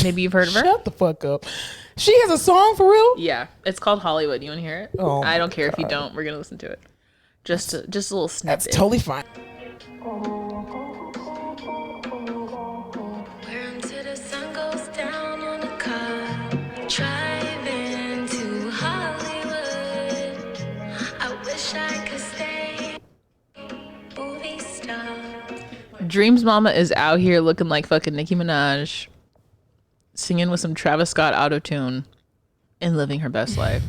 Maybe you've heard of her. Shut the fuck up. She has a song for real? Yeah. It's called Hollywood. You want to hear it? Oh, I don't care if you don't. We're going to listen to it. Just a little snippet. That's totally fine. Driving to Hollywood. I wish I could stay. Movie star. Dreams Mama is out here looking like fucking Nicki Minaj, singing with some Travis Scott auto-tune and living her best life.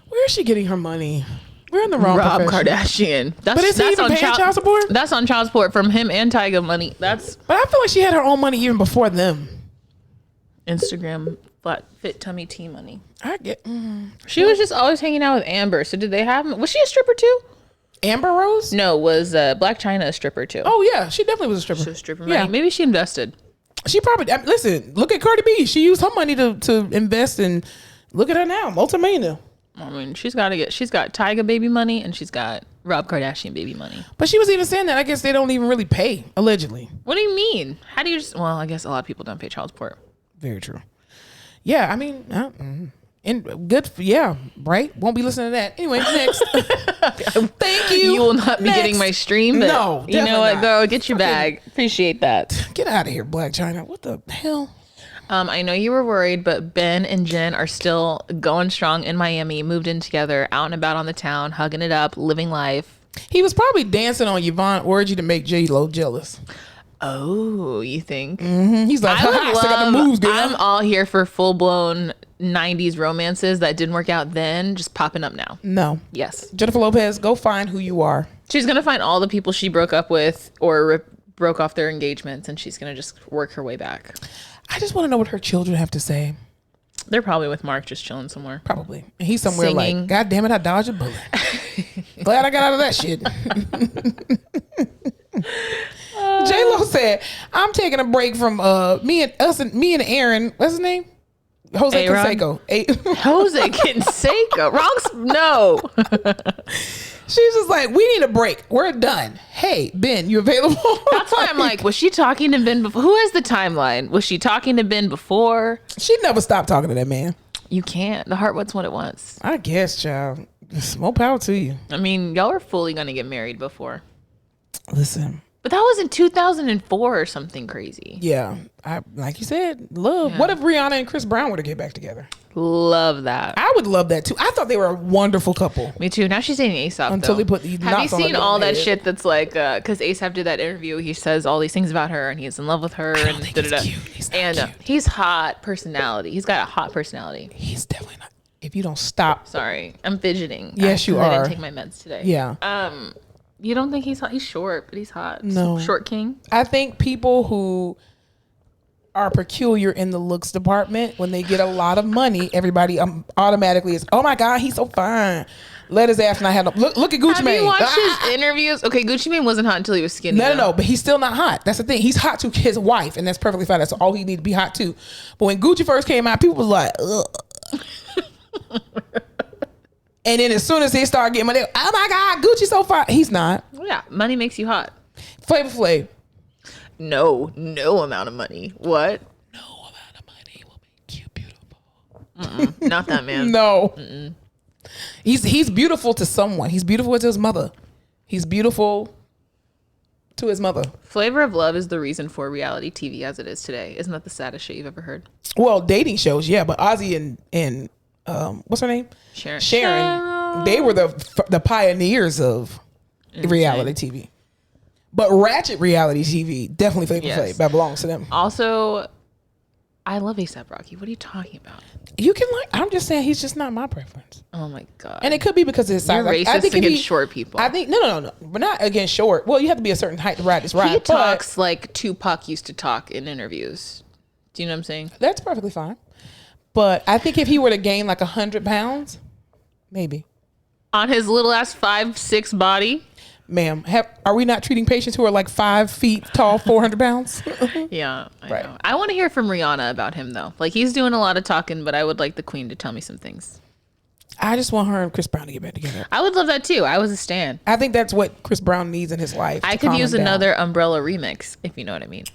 Where is she getting her money? We're in the wrong Rob profession. Kardashian. But is he even paying child support? That's on child support from him and Tyga money. But I feel like she had her own money even before them. Instagram flat fit tummy tea money. I get. She was just always hanging out with Amber. So did they have? Was she a stripper too? Amber Rose? No, was Black China a stripper too? Oh yeah, she definitely was a stripper. She was stripper money. Maybe she invested. She probably listen. Look at Cardi B. She used her money to invest, and look at her now, multimillionaire. I mean, she's got Tyga baby money, and she's got Rob Kardashian baby money. But she was even saying that I guess they don't even really pay, allegedly. What do you mean? How do you just? Well, I guess a lot of people don't pay child support. Very true. Yeah, I mean, and good. Right. Won't be listening to that anyway. Next. Thank you. You will not be getting my stream. But no, you know what, girl? Get your bag. Appreciate that. Get out of here, Black China. What the hell? I know you were worried, but Ben and Jen are still going strong in Miami. Moved in together, out and about on the town, hugging it up, living life. He was probably dancing on Yvonne Orgy to make J-Lo jealous. Oh, you think? Mm-hmm. He's like, I got the moves, girl. I'm all here for full blown 90s romances that didn't work out then, just popping up now. No. Yes. Jennifer Lopez, go find who you are. She's gonna find all the people she broke up with or broke off their engagements, and she's gonna just work her way back. I just want to know what her children have to say. They're probably with Mark, just chilling somewhere. Probably. And he's somewhere singing. like, God damn it, I dodged a bullet. Glad I got out of that shit. J-Lo said, I'm taking a break from me and Aaron. What's his name? Jose Canseco. Jose Canseco. No. She's just like, we need a break. We're done. Hey, Ben, you available? That's why I'm like, was she talking to Ben before? Who has the timeline? Was she talking to Ben before? She never stopped talking to that man. You can't. The heart wants what it wants. I guess, child. More power to you. I mean, y'all were fully going to get married before. Listen. But that was in 2004 or something crazy. Yeah. Like you said, love. Yeah. What if Rihanna and Chris Brown were to get back together? Love that. I would love that too. I thought they were a wonderful couple. Me too. Now she's dating ASAP. Until he put these. Have you seen all that shit that's like, because ASAP did that interview, he says all these things about her and he's in love with her. I don't think he's cute. He's not cute. He's hot personality. He's got a hot personality. He's definitely not. If you don't stop. Sorry. I'm fidgeting. Yes, you are. I didn't take my meds today. Yeah. You don't think he's hot? He's short, but he's hot. No. Short king. I think people who are peculiar in the looks department, when they get a lot of money, everybody automatically is, oh my God, he's so fine. Let his ass not have no. Look at Gucci Mane. Have you watched his interviews? Okay, Gucci Mane wasn't hot until he was skinny. No, but he's still not hot. That's the thing. He's hot to his wife, and that's perfectly fine. That's all he needs to be hot to. But when Gucci first came out, people was like, ugh. And then as soon as he started getting money, oh my God, Gucci's so fine. He's not. Yeah, money makes you hot. Flavor Flav. No amount of money. What? No amount of money will make you beautiful. Not that man. No. Mm-mm. He's beautiful to someone. He's beautiful to his mother. He's beautiful to his mother. Flavor of Love is the reason for reality TV as it is today. Isn't that the saddest shit you've ever heard? Well, dating shows, yeah, but Ozzy and what's her name? Sharon. They were the pioneers of reality TV. But ratchet reality TV, definitely Flavor Flav. That belongs to them. Also, I love A$AP Rocky. What are you talking about? You can I'm just saying he's just not my preference. Oh my God. And it could be because of his size. You're racist I think against short people. I think no. But not against short. Well, you have to be a certain height to ride this ride. He talks like Tupac used to talk in interviews. Do you know what I'm saying? That's perfectly fine. But I think if he were to gain like 100 pounds, maybe. On his little ass 5'6" body? Ma'am, are we not treating patients who are like 5 feet tall, 400 pounds? Yeah, I know. I want to hear from Rihanna about him though. Like he's doing a lot of talking, but I would like the queen to tell me some things. I just want her and Chris Brown to get back together. I would love that too. I was a stan. I think that's what Chris Brown needs in his life. I could use another Umbrella remix, if you know what I mean.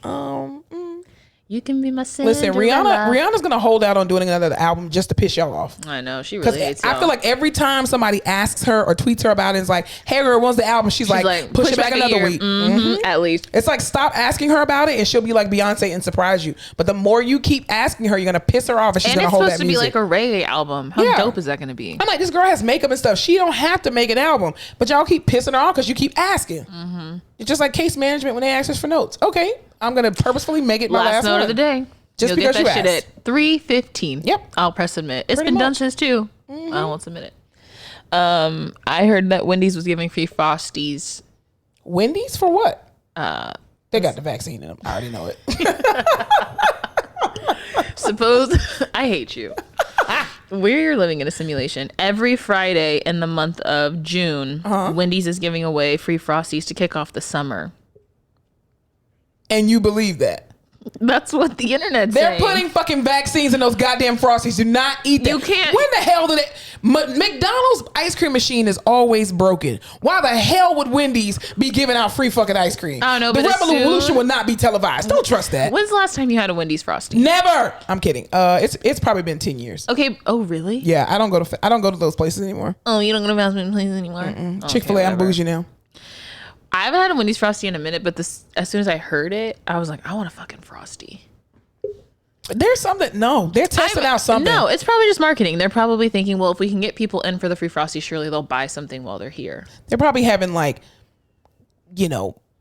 You can be my Cinderella. Listen, Rihanna's gonna hold out on doing another album just to piss y'all off. I know, she really hates y'all. I feel like every time somebody asks her or tweets her about it, it's like, hey girl, when's the album? She's like push it back another week. Mm-hmm. At least. It's like, stop asking her about it and she'll be like Beyonce and surprise you. But the more you keep asking her, you're gonna piss her off and she's gonna hold that music. And it's supposed to be like a reggae album. How dope is that gonna be? I'm like, this girl has makeup and stuff. She don't have to make an album. But y'all keep pissing her off because you keep asking. Mm-hmm. It's just like case management when they ask us for notes. Okay, I'm gonna purposefully make it my last note one. of the day. Just You'll because get that you shit asked. at 3:15. Yep. I'll press submit. It's been done since 2. Mm-hmm. I won't submit it. I heard that Wendy's was giving free Frosties. Wendy's for what? They got the vaccine in them. I already know it. Suppose I hate you. We're living in a simulation. Every Friday in the month of June, Wendy's is giving away free Frosties to kick off the summer. And you believe that? That's what the internet's They're saying. putting fucking vaccines in those goddamn Frosties. Do not eat them. You can't. When the hell did it? McDonald's ice cream machine is always broken. Why the hell would Wendy's be giving out free fucking ice cream? I don't know, the but revolution would not be televised. Don't trust that. When's the last time you had a Wendy's Frosty? Never. I'm kidding. It's probably been 10 years. Okay. Oh, really? Yeah, I don't go to those places anymore. Oh, you don't go to fast food places anymore? Okay, Chick-fil-A, I'm whatever. bougie now. I haven't had a Wendy's Frosty in a minute, but as soon as I heard it, I was like, I want a fucking Frosty. There's something. No, they're testing out something. No, it's probably just marketing. They're probably thinking, well, if we can get people in for the free Frosty, surely they'll buy something while they're here. They're probably having like,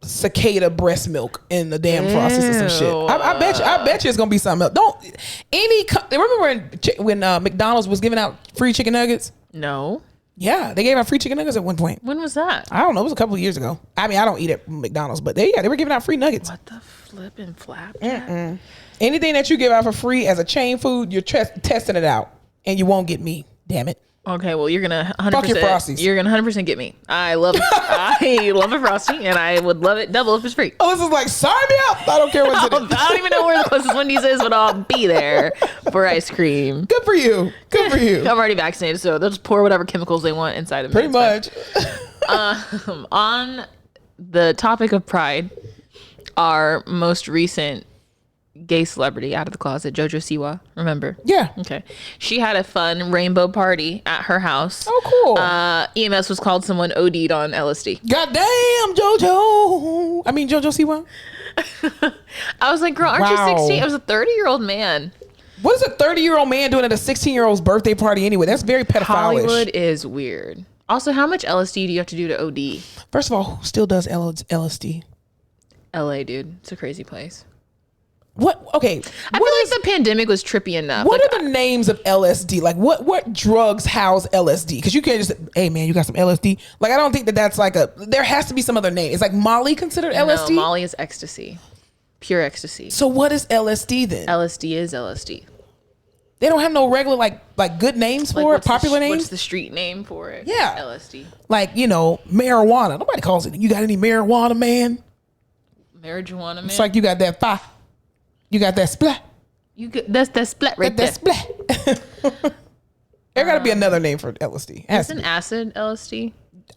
cicada breast milk in the damn Frosties or some shit. I bet you it's gonna be something else. Remember when McDonald's was giving out free chicken nuggets? No. Yeah, they gave out free chicken nuggets at one point. When was that? I don't know. It was a couple of years ago. I mean, I don't eat at McDonald's, but they were giving out free nuggets. What the flippin' flap? Anything that you give out for free as a chain food, you're testing it out, and you won't get me. Damn it. Okay, well, you're gonna 100%. Fuck your Frosties. You're gonna 100% get me. I love a Frosty, and I would love it double if it's free. Oh, this is like, sign me up. I don't care what's in it. I don't even know where the closest Wendy's is, but I'll be there for ice cream. Good for you. Good for you. I'm already vaccinated, so they'll just pour whatever chemicals they want inside of me. Pretty much. On the topic of pride, our most recent gay celebrity out of the closet, JoJo Siwa, remember? Yeah. Okay. She had a fun rainbow party at her house. Oh, cool. EMS was called, someone OD'd on LSD. Goddamn, JoJo Siwa. I was like, girl, aren't you 16? It was a 30-year-old man. What is a 30-year-old man doing at a 16-year-old's birthday party anyway? That's very pedophile-ish. Hollywood is weird. Also, how much LSD do you have to do to OD? First of all, who still does LSD? LA, dude. It's a crazy place. What? Okay. I feel like the pandemic was trippy enough. What are the names of LSD? Like, what drugs house LSD? Because you can't just, hey, man, you got some LSD? Like, I don't think that's like there has to be some other name. Is like Molly considered LSD? No, Molly is ecstasy. Pure ecstasy. So what is LSD then? LSD is LSD. They don't have no regular, like good names for it? Popular names? What's the street name for it? Yeah. LSD. Like, marijuana. Nobody calls it. You got any marijuana, man? Marijuana, man. It's like you got that fire. You got that splat. That's that splat right there. That splat. There got to be another name for LSD. Is an acid LSD?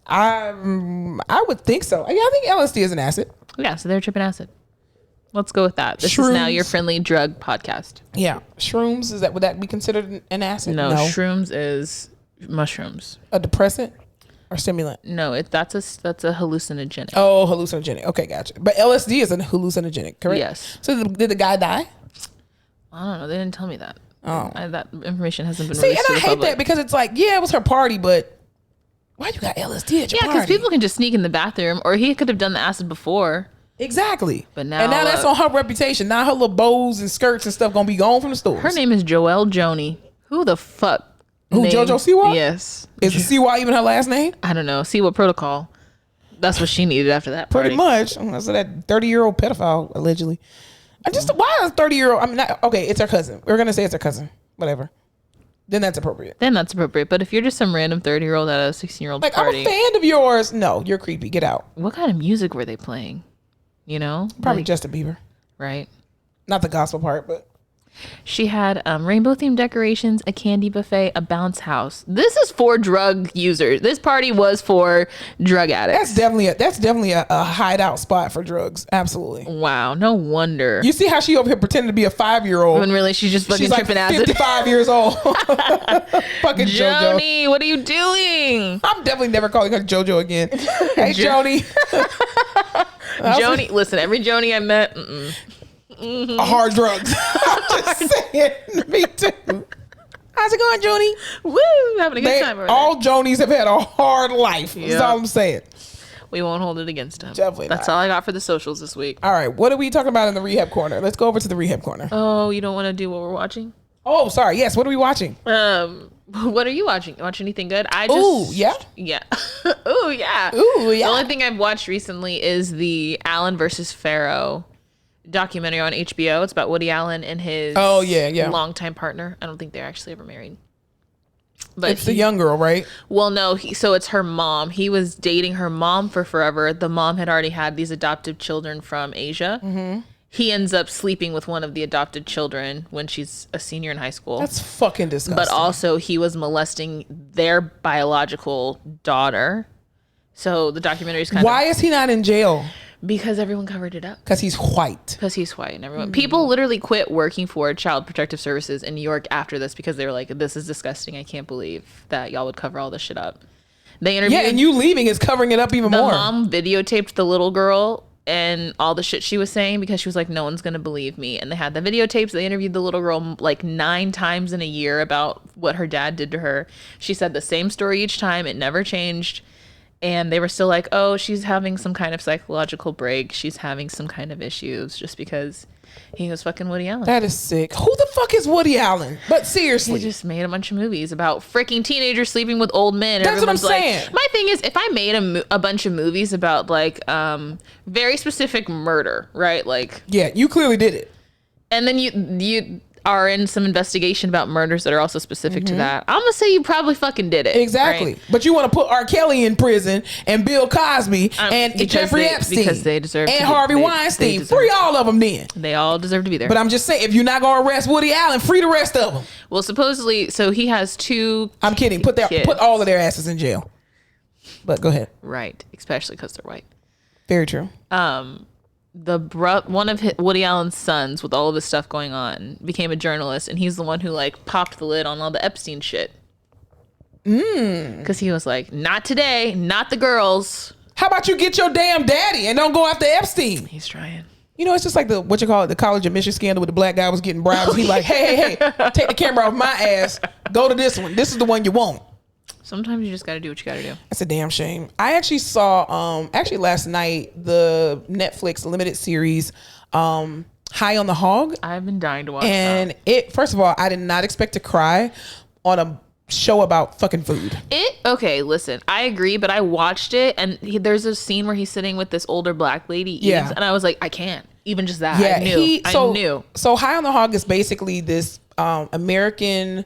I would think so. Yeah, I think LSD is an acid. Yeah, so they're tripping acid. Let's go with that. This is now your friendly drug podcast. Yeah. Shrooms, would that be considered an acid? No, shrooms is mushrooms. A depressant or stimulant? No, that's a hallucinogenic. Oh, hallucinogenic. Okay, gotcha. But LSD is a hallucinogenic, correct? Yes. So did the guy die? I don't know. They didn't tell me that. Oh. That information hasn't been See, released and to I the hate public. that because it's like, yeah, it was her party, but why you got LSD at your party? Yeah, because people can just sneak in the bathroom, or he could have done the acid before. Exactly. But now that's on her reputation. Now her little bows and skirts and stuff gonna be gone from the stores. Her name is Joelle Joni. Who the fuck? Who, JoJo Siwa? Yes. Is Siwa even her last name? I don't know. See what protocol. That's what she needed after that party. Pretty much. So that 30-year-old pedophile, allegedly. Why is a 30-year-old? I mean, okay, it's her cousin. We're gonna say it's her cousin. Whatever. Then that's appropriate. But if you're just some random 30-year-old at a 16-year-old like, party. I'm a fan of yours. No, you're creepy. Get out. What kind of music were they playing? Probably Justin Bieber. Right. Not the gospel part, but. She had rainbow themed decorations, a candy buffet, a bounce house. This is for drug users. This party was for drug addicts. That's definitely a hideout spot for drugs. Absolutely. Wow. No wonder. You see how she over here pretending to be a 5-year-old when really she's just fucking tripping like acid. 55 years old. Fucking Joni, JoJo. what are you doing? I'm definitely never calling her JoJo again. Hey, Joni. Joni, listen, every Joni I met, hard drugs. I'm just saying. Me too. How's it going, Joni? Woo, having a good time. All Jonies have had a hard life. Yep. That's all I'm saying. We won't hold it against them. Definitely That's all I got for the socials this week. All right. What are we talking about in the rehab corner? Let's go over to the rehab corner. Oh, you don't want to do what we're watching? Oh, sorry. Yes. What are we watching? What are you watching? Watch anything good? Ooh, yeah. Yeah. Ooh, yeah. Ooh, yeah. The only thing I've watched recently is the Allen versus Farrow documentary on HBO. It's about Woody Allen and his longtime partner. I don't think they're actually ever married. But it's the young girl, right? Well, no. So it's her mom. He was dating her mom for forever. The mom had already had these adoptive children from Asia. Mm-hmm. He ends up sleeping with one of the adopted children when she's a senior in high school. That's fucking disgusting. But also he was molesting their biological daughter. So the documentary is Why is he not in jail? Because everyone covered it up. Because he's white. Because he's white, and everyone. People literally quit working for Child Protective Services in New York after this because they were like, "This is disgusting. I can't believe that y'all would cover all this shit up." They interviewed. Yeah, and you leaving is covering it up even more. The mom videotaped the little girl and all the shit she was saying because she was like, "No one's gonna believe me." And they had the videotapes. They interviewed the little girl like 9 times in a year about what her dad did to her. She said the same story each time. It never changed. And they were still like, oh, she's having some kind of psychological break. She's having some kind of issues just because he was fucking Woody Allen. That is sick. Who the fuck is Woody Allen? But seriously. He just made a bunch of movies about freaking teenagers sleeping with old men. That's what I'm saying. Like, my thing is, if I made a bunch of movies about like very specific murder, right? Like, yeah, you clearly did it. And then you are in some investigation about murders that are also specific to that. I'm gonna say you probably fucking did it. Exactly. Right? But you want to put R. Kelly in prison and Bill Cosby and Jeffrey Epstein because they deserve and Harvey Weinstein. Free all of them then. They all deserve to be there. But I'm just saying, if you're not gonna arrest Woody Allen, free the rest of them. Well, supposedly, so he has 2. I'm kidding. Put all of their asses in jail. But go ahead. Right, especially because they're white. Very true. One of Woody Allen's sons, with all of this stuff going on, became a journalist, and he's the one who like popped the lid on all the Epstein shit. Because he was like, not today, not the girls. How about you get your damn daddy and don't go after Epstein? He's trying. You know, it's just like the college admission scandal with the black guy was getting bribes. He like, hey, take the camera off my ass. Go to this one. This is the one you want. Sometimes you just got to do what you got to do. That's a damn shame. I actually saw, last night, the Netflix limited series, High on the Hog. I've been dying to watch and that. First of all, I did not expect to cry on a show about fucking food. Okay, listen, I agree, but I watched it, and there's a scene where he's sitting with this older black lady, Eve, and I was like, I can't. Even just that, yeah, I knew. So High on the Hog is basically this American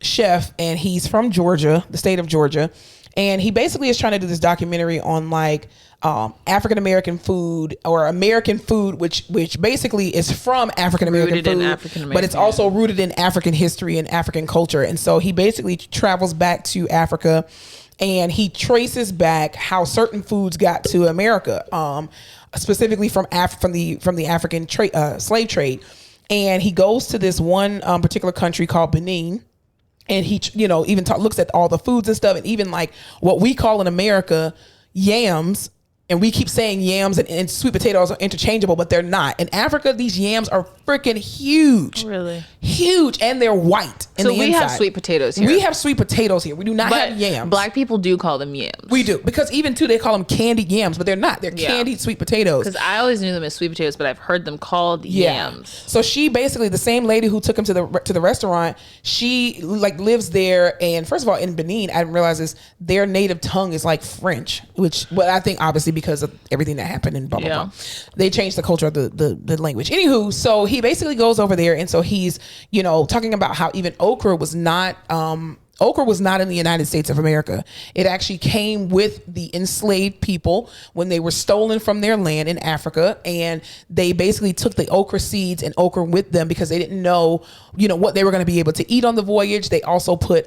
chef, and he's from Georgia, the state of Georgia, and he basically is trying to do this documentary on like African American food or American food, which basically is from African American food, but it's also rooted in African history and African culture. And so he basically travels back to Africa, and he traces back how certain foods got to America, specifically from the African slave trade. And he goes to this one particular country called Benin, and he, even looks at all the foods and stuff, and even like what we call in America yams. And we keep saying yams and sweet potatoes are interchangeable, but they're not. In Africa, these yams are freaking huge. Really? Huge. And they're white. So we have sweet potatoes here. We have sweet potatoes here. We do not have yams. Black people do call them yams. We do. Because even too, they call them candied yams, but they're not. They're candied sweet potatoes. Because I always knew them as sweet potatoes, but I've heard them called yams. So she basically, the same lady who took him to the restaurant, she like lives there. And first of all, in Benin, I didn't realize this, their native tongue is like French, well, I think obviously because of everything that happened and blah, blah, blah. They changed the culture of the language. Anywho, so he basically goes over there, and so he's, talking about how even okra was not in the United States of America. It actually came with the enslaved people when they were stolen from their land in Africa, and they basically took the okra seeds and okra with them because they didn't know, what they were going to be able to eat on the voyage. They also put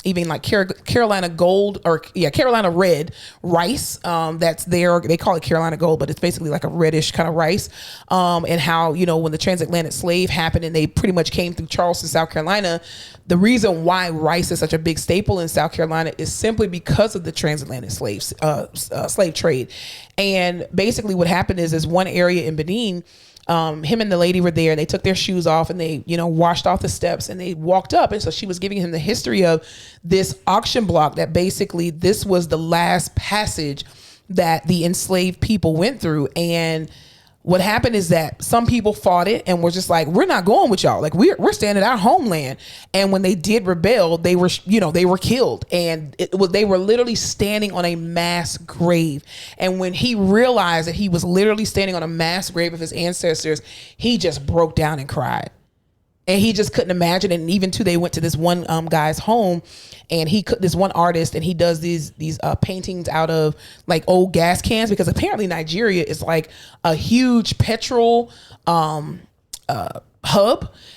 even like Carolina Carolina red rice that's there. They call it Carolina gold, but it's basically like a reddish kind of rice. And how, when the transatlantic slave happened and they pretty much came through Charleston, South Carolina, the reason why rice is such a big staple in South Carolina is simply because of the transatlantic slave trade. And basically what happened is one area in Benin, him and the lady were there, and they took their shoes off and they, washed off the steps and they walked up. And so she was giving him the history of this auction block, that basically this was the last passage that the enslaved people went through. And what happened is that some people fought it and were just like, we're not going with y'all. Like we're staying at our homeland. And when they did rebel, they were, they were killed. And they were literally standing on a mass grave. And when he realized that he was literally standing on a mass grave of his ancestors, he just broke down and cried. And he just couldn't imagine it. And even too, they went to this one guy's home, and this one artist, and he does these paintings out of like old gas cans, because apparently Nigeria is like a huge petrol hub,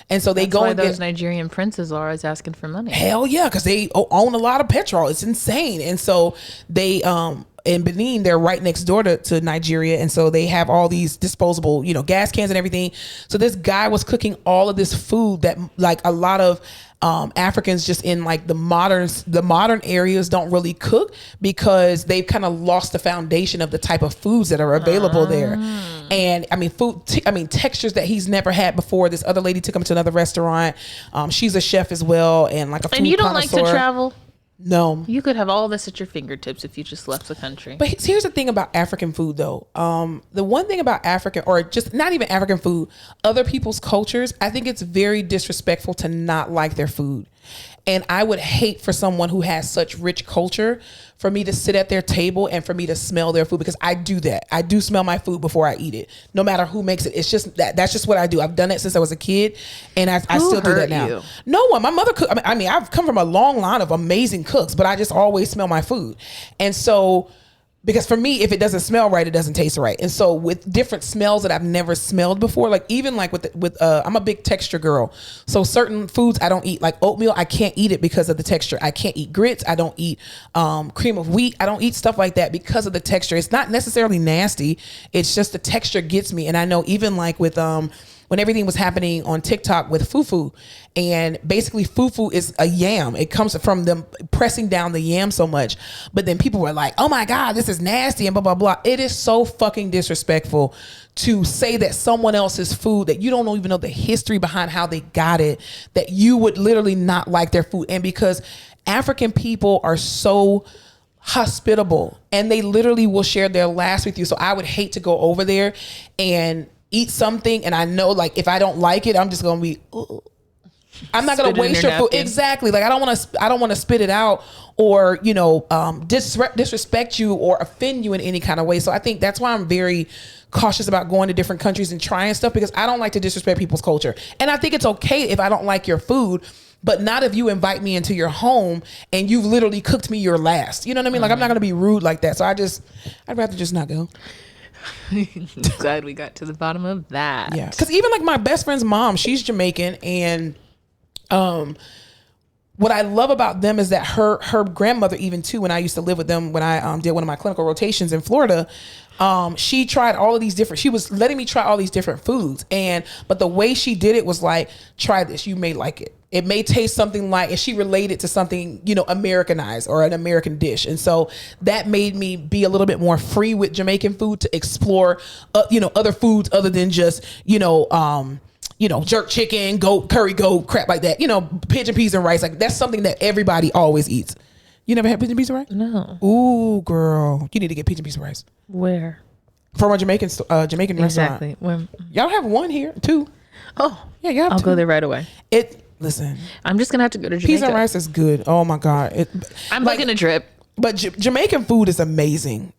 and so they go and those Nigerian princes are always asking for money. Hell yeah, because they own a lot of petrol. It's insane. And so they in Benin, they're right next door to Nigeria, and so they have all these disposable gas cans and everything. So this guy was cooking all of this food that like a lot of Africans just in like the modern areas don't really cook, because they've kind of lost the foundation of the type of foods that are available there. And I mean, textures that he's never had before. This other lady took him to another restaurant. She's a chef as well, and like a food And you don't connoisseur. like to travel? No. You could have all this at your fingertips if you just left the country. But here's the thing about African food, though. The one thing about African, or just not even African food, other people's cultures, I think it's very disrespectful to not like their food. And I would hate for someone who has such rich culture for me to sit at their table and for me to smell their food, because I do that. I do smell my food before I eat it, no matter who makes it. It's just that's just what I do. I've done it since I was a kid, and I still do that now. No one. My mother cooked. I mean, I've come from a long line of amazing cooks, but I just always smell my food. And so, because for me, if it doesn't smell right, it doesn't taste right. And so with different smells that I've never smelled before, like even like with I'm a big texture girl. So certain foods I don't eat, like oatmeal, I can't eat it because of the texture. I can't eat grits. I don't eat cream of wheat. I don't eat stuff like that because of the texture. It's not necessarily nasty. It's just the texture gets me. And I know even like with when everything was happening on TikTok with fufu, and basically fufu is a yam. It comes from them pressing down the yam so much. But then people were like, oh my God, this is nasty and blah, blah, blah. It is so fucking disrespectful to say that someone else's food, that you don't even know the history behind how they got it, that you would literally not like their food. And because African people are so hospitable, and they literally will share their last with you. So I would hate to go over there and eat something, and I know like if I don't like it, I'm just gonna be I'm not gonna waste your food. Exactly. Like I don't want to spit it out or disrespect you or offend you in any kind of way. So I think that's why I'm very cautious about going to different countries and trying stuff, because I don't like to disrespect people's culture. And I think it's okay if I don't like your food, but not if you invite me into your home and you've literally cooked me your last. You know what I mean? Like I'm not gonna be rude like that. So I'd rather just not go. Glad we got to the bottom of that. Yeah, because even like my best friend's mom, she's Jamaican, and what I love about them is that her grandmother, even too, when I used to live with them, when I did one of my clinical rotations in Florida, she tried all of these different, she was letting me try all these different foods, but the way she did it was like, try this, you may like it. It may taste something like, and she related to something, Americanized or an American dish. And so that made me be a little bit more free with Jamaican food to explore, other foods other than just, jerk chicken, goat, curry goat, crap like that, pigeon peas and rice. Like that's something that everybody always eats. You never had pigeon peas and rice? No. Ooh, girl, you need to get pigeon peas and rice. Where? From a Jamaican restaurant. Exactly. When? Y'all have one here, two. Oh, yeah, you have I'll two. go there right away. Listen, I'm just gonna have to go to Jamaica. Peas and rice is good. Oh my God. I'm booking a trip. But Jamaican food is amazing.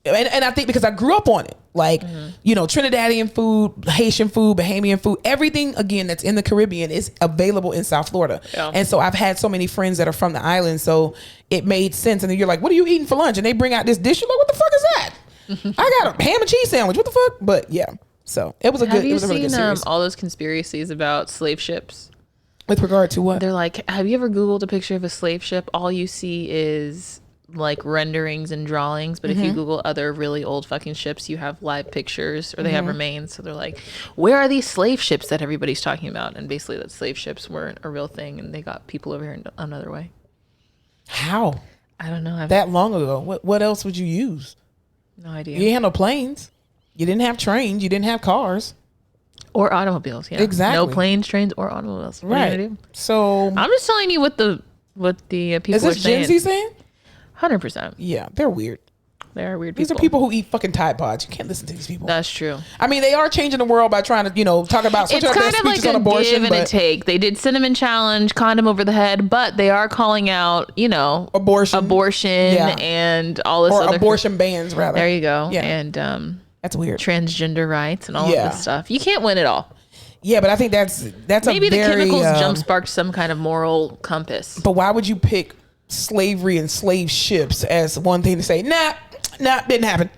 And I think because I grew up on it, like, Trinidadian food, Haitian food, Bahamian food, everything again that's in the Caribbean is available in South Florida. Yeah. And so I've had so many friends that are from the island, so it made sense. And then you're like, what are you eating for lunch? And they bring out this dish. You're like, what the fuck is that? I got a ham and cheese sandwich. What the fuck? But yeah, so it was a really good series. Have you seen all those conspiracies about slave ships? With regard to what? They're like, have you ever Googled a picture of a slave ship? All you see is like renderings and drawings, but if you Google other really old fucking ships, you have live pictures, or they have remains. So they're like, where are these slave ships that everybody's talking about? And basically that slave ships weren't a real thing, and they got people over here in another way. How? I don't know. That long ago. What else would you use? No idea. You didn't have no planes. You didn't have trains. You didn't have cars. Or automobiles, yeah. Exactly. No planes, trains, or automobiles. What are you gonna do? So I'm just telling you what the people are saying. Is this Gen Z saying? 100%. Yeah, they're weird. They are weird people. These are people who eat fucking Tide Pods. You can't listen to these people. That's true. I mean, they are changing the world by trying to, talk about It's kind of like a give and a take. They did cinnamon challenge, condom over the head, but they are calling out, abortion and all this other abortion bans, rather. There you go. Yeah. And that's weird. Transgender rights and all of this stuff. You can't win it all. Yeah, but I think that's maybe a very, the chemicals jump sparked some kind of moral compass. But why would you pick slavery and slave ships as one thing to say? Nah, didn't happen.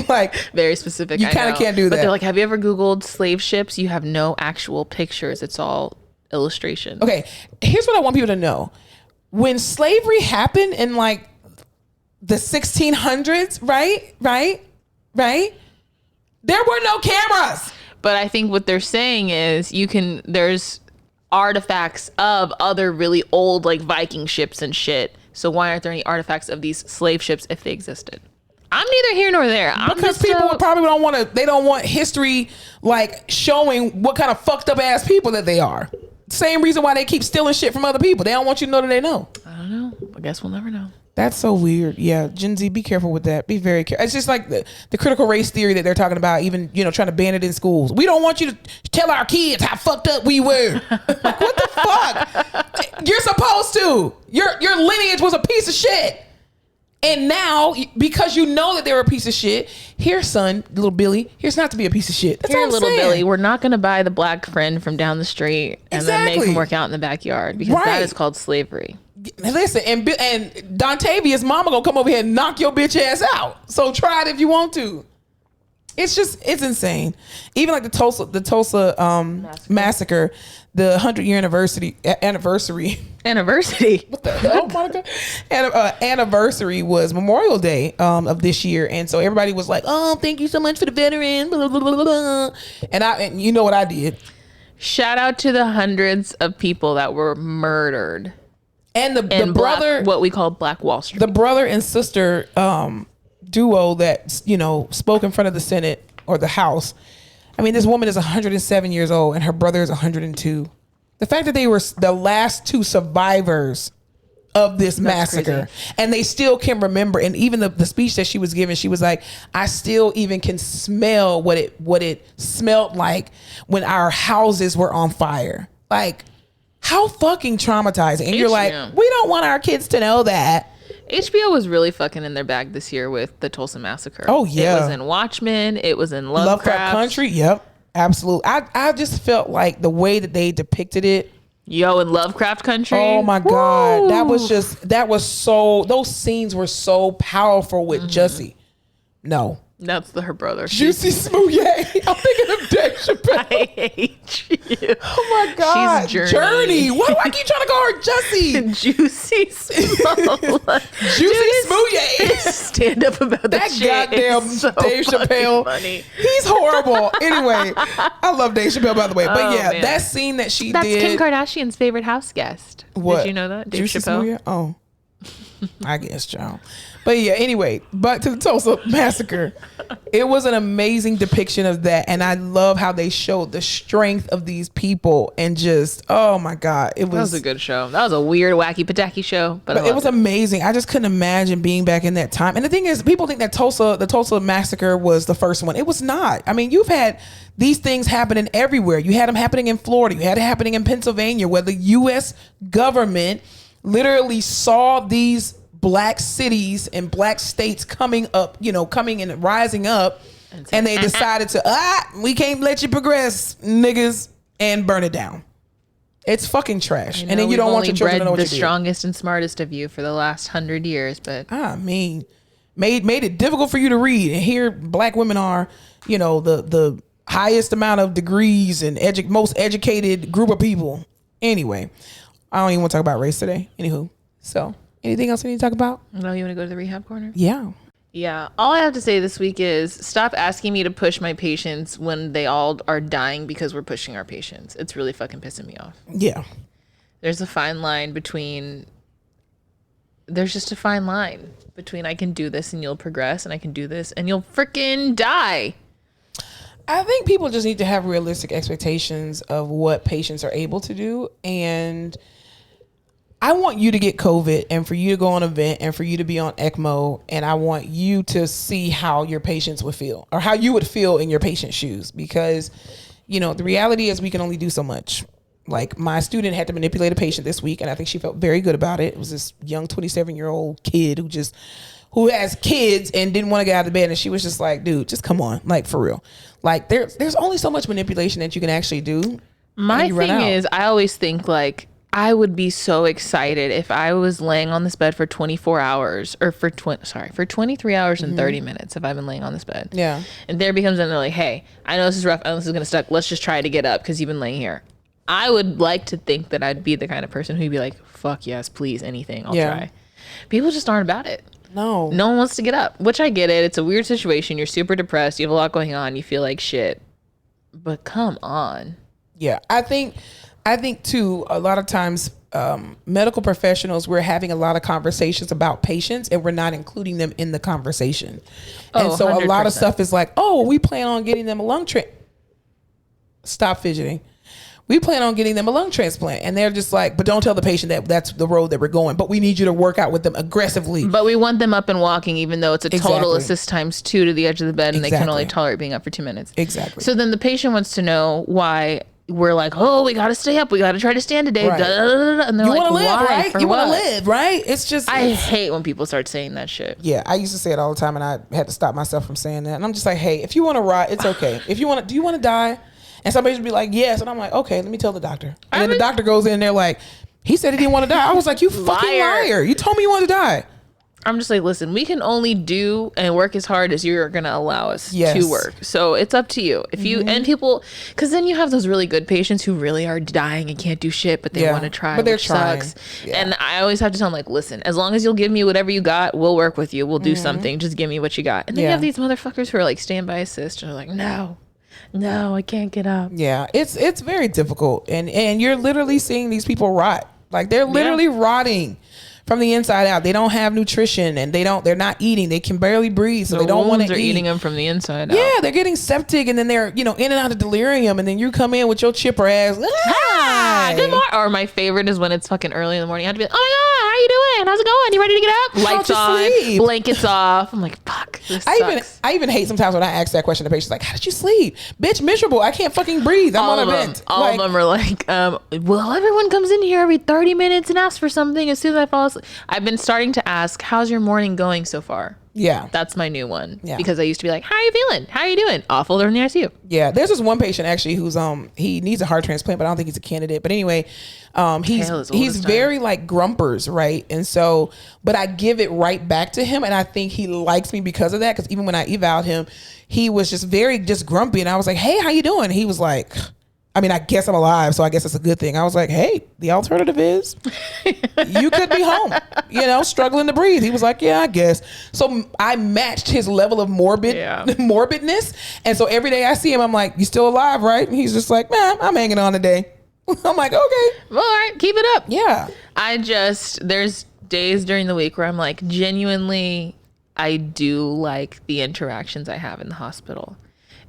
Like, very specific. You kind of can't do that. But they're like, have you ever Googled slave ships? You have no actual pictures. It's all illustration. Okay, here's what I want people to know. When slavery happened in like the 1600s, right? There were no cameras. But I think what they're saying is there's artifacts of other really old like Viking ships and shit. So why aren't there any artifacts of these slave ships if they existed? I'm neither here nor there. Because people probably they don't want history like showing what kind of fucked up ass people that they are. Same reason why they keep stealing shit from other people. They don't want you to know that they know. I don't know. I guess we'll never know. That's so weird. Yeah, Gen Z, be careful with that. Be very careful. It's just like the critical race theory that they're talking about, even, trying to ban it in schools. We don't want you to tell our kids how fucked up we were. Like, what the fuck? You're supposed to. Your lineage was a piece of shit. And now, because you know that they're a piece of shit, here, son, little Billy, here's not to be a piece of shit. That's here, all I'm little saying. Billy, we're not going to buy the black friend from down the street and then make him work out in the backyard because that is called slavery. Listen, and Dontavia's mama gonna come over here and knock your bitch ass out. So try it if you want to. It's insane. Even like the Tulsa massacre, the 100-year anniversary. What the hell? Oh my God. Anniversary was Memorial Day of this year, and so everybody was like, "Oh, thank you so much for the veterans." Blah, blah, blah, blah, blah. And you know what I did? Shout out to the hundreds of people that were murdered. And the brother, what we call Black Wall Street. The brother and sister duo that, spoke in front of the Senate or the House. I mean, this woman is 107 years old and her brother is 102. The fact that they were the last two survivors of this massacre, crazy. And they still can remember. And even the speech that she was giving, she was like, I still even can smell what it smelled like when our houses were on fire. Like, how fucking traumatizing. And you're like, we don't want our kids to know that. HBO was really fucking in their bag this year with the Tulsa Massacre. Oh, yeah. It was in Watchmen. It was in Lovecraft Country. Yep. Absolutely. I just felt like the way that they depicted it. Yo, in Lovecraft Country. Oh, my God. Those scenes were so powerful with Jussie. No. That's her brother. Juicy Smouye. I'm thinking of Dave Chappelle. I hate you. Oh my God. She's Journey. Why do I keep trying to call her Jussie? Juicy Smouye. Juicy Smouye. Stand up about that shit. Goddamn So Dave Chappelle. Funny. He's horrible. Anyway, I love Dave Chappelle, by the way. But man. That scene that she That's did. Kim Kardashian's favorite house guest. What? Did you know that? Dave Juicy Chappelle. Smouye? Oh. I guess, child. But yeah, anyway, back to the Tulsa Massacre. It was an amazing depiction of that. And I love how they showed the strength of these people and just, oh my God. That was a good show. That was a weird, wacky, pataki show. But it was amazing. I just couldn't imagine being back in that time. And the thing is, people think that the Tulsa Massacre was the first one. It was not. I mean, you've had these things happening everywhere. You had them happening in Florida. You had it happening in Pennsylvania, where the U.S. government literally saw these black cities and black states coming and rising up, and they decided to we can't let you progress, niggas, and burn it down. It's fucking trash. And then you don't want your children to know what you did. The strongest and smartest of you for the last 100 years, but I mean, made it difficult for you to read. And here black women are, the highest amount of degrees and most educated group of people. Anyway, I don't even want to talk about race today. Anywho, so anything else we need to talk about? No, you want to go to the rehab corner? Yeah. Yeah. All I have to say this week is stop asking me to push my patients when they all are dying because we're pushing our patients. It's really fucking pissing me off. Yeah. There's a fine line between I can do this and you'll progress, and I can do this and you'll freaking die. I think people just need to have realistic expectations of what patients are able to do. And I want you to get COVID and for you to go on a vent and for you to be on ECMO, and I want you to see how your patients would feel or how you would feel in your patient's shoes, because, you know, the reality is we can only do so much. Like, my student had to manipulate a patient this week, and I think she felt very good about it. It was this young 27-year-old kid who has kids and didn't want to get out of bed, and she was just like, dude, just come on, like, for real. Like, there's only so much manipulation that you can actually do. My thing is, I always think, like, I would be so excited if I was laying on this bed for 24 hours or for 23 hours and 30 minutes if I've been laying on this bed. Yeah. And there becomes, and they're like, hey, I know this is rough. I know this is going to suck. Let's just try to get up because you've been laying here. I would like to think that I'd be the kind of person who'd be like, fuck yes, please, anything. I'll try. People just aren't about it. No one wants to get up, which I get it. It's a weird situation. You're super depressed. You have a lot going on. You feel like shit. But come on. Yeah. I think too, a lot of times medical professionals, we're having a lot of conversations about patients and we're not including them in the conversation. And so 100%. A lot of stuff is like, oh, we plan on getting them a lung Stop fidgeting. We plan on getting them a lung transplant. And they're just like, but don't tell the patient that that's the road that we're going. But we need you to work out with them aggressively. But we want them up and walking, even though it's a total assist times 2 to the edge of the bed and they can only tolerate being up for 2 minutes. Exactly. So then the patient wants to know why we're like, oh, we got to stay up. We got to try to stand today. Right. And they're you like, want to live, why? right? For you what? want to live, right? It's just... I hate when people start saying that shit. Yeah, I used to say it all the time and I had to stop myself from saying that. And I'm just like, hey, if you want to ride, it's okay. If you want to, do you want to die? And somebody would be like, yes. And I'm like, okay, let me tell the doctor. And then the doctor goes in and they're like, he said he didn't want to die. I was like, you fucking liar. You told me you wanted to die. I'm just like, listen, we can only do and work as hard as you're going to allow us to work. So it's up to you. If you, and people, because then you have those really good patients who really are dying and can't do shit, but they want to try, which sucks. Yeah. And I always have to tell them, like, listen, as long as you'll give me whatever you got, we'll work with you. We'll do something. Just give me what you got. And then you have these motherfuckers who are like standby assist and are like, no, I can't get up. Yeah, it's very difficult. And you're literally seeing these people rot. Like, they're literally rotting from the inside out. They don't have nutrition and they're not eating. They can barely breathe, so they don't want to eat. Eating them from the inside out. Yeah, they're getting septic and then they're, in and out of delirium, and then you come in with your chipper ass. Hi, good morning. Or my favorite is when it's fucking early in the morning. I have to be like, oh my God, how you doing? How's it going? You ready to get up? Lights on, blankets off. I'm like, fuck, this sucks. I even hate sometimes when I ask that question to patients, like, how did you sleep? Bitch, miserable. I can't fucking breathe. I'm on a vent. All of them are like, well, everyone comes in here every 30 minutes and asks for something as soon as I fall asleep. I've been starting to ask, how's your morning going so far? Yeah. That's my new one. Yeah. Because I used to be like, how are you feeling? How are you doing? Awful. They're in the ICU. Yeah. There's this one patient actually who's he needs a heart transplant, but I don't think he's a candidate. But anyway, he's very like grumpers, right? And so, but I give it right back to him, and I think he likes me because of that. Because even when I eval'd him, he was just very grumpy, and I was like, hey, how you doing? He was like, I mean, I guess I'm alive, so I guess it's a good thing. I was like, hey, the alternative is you could be home, struggling to breathe. He was like, yeah, I guess. So I matched his level of morbidness. And so every day I see him, I'm like, you still alive, right? And he's just like, man, I'm hanging on today. I'm like, okay. All right, keep it up. Yeah. There's days during the week where I'm like, genuinely, I do like the interactions I have in the hospital.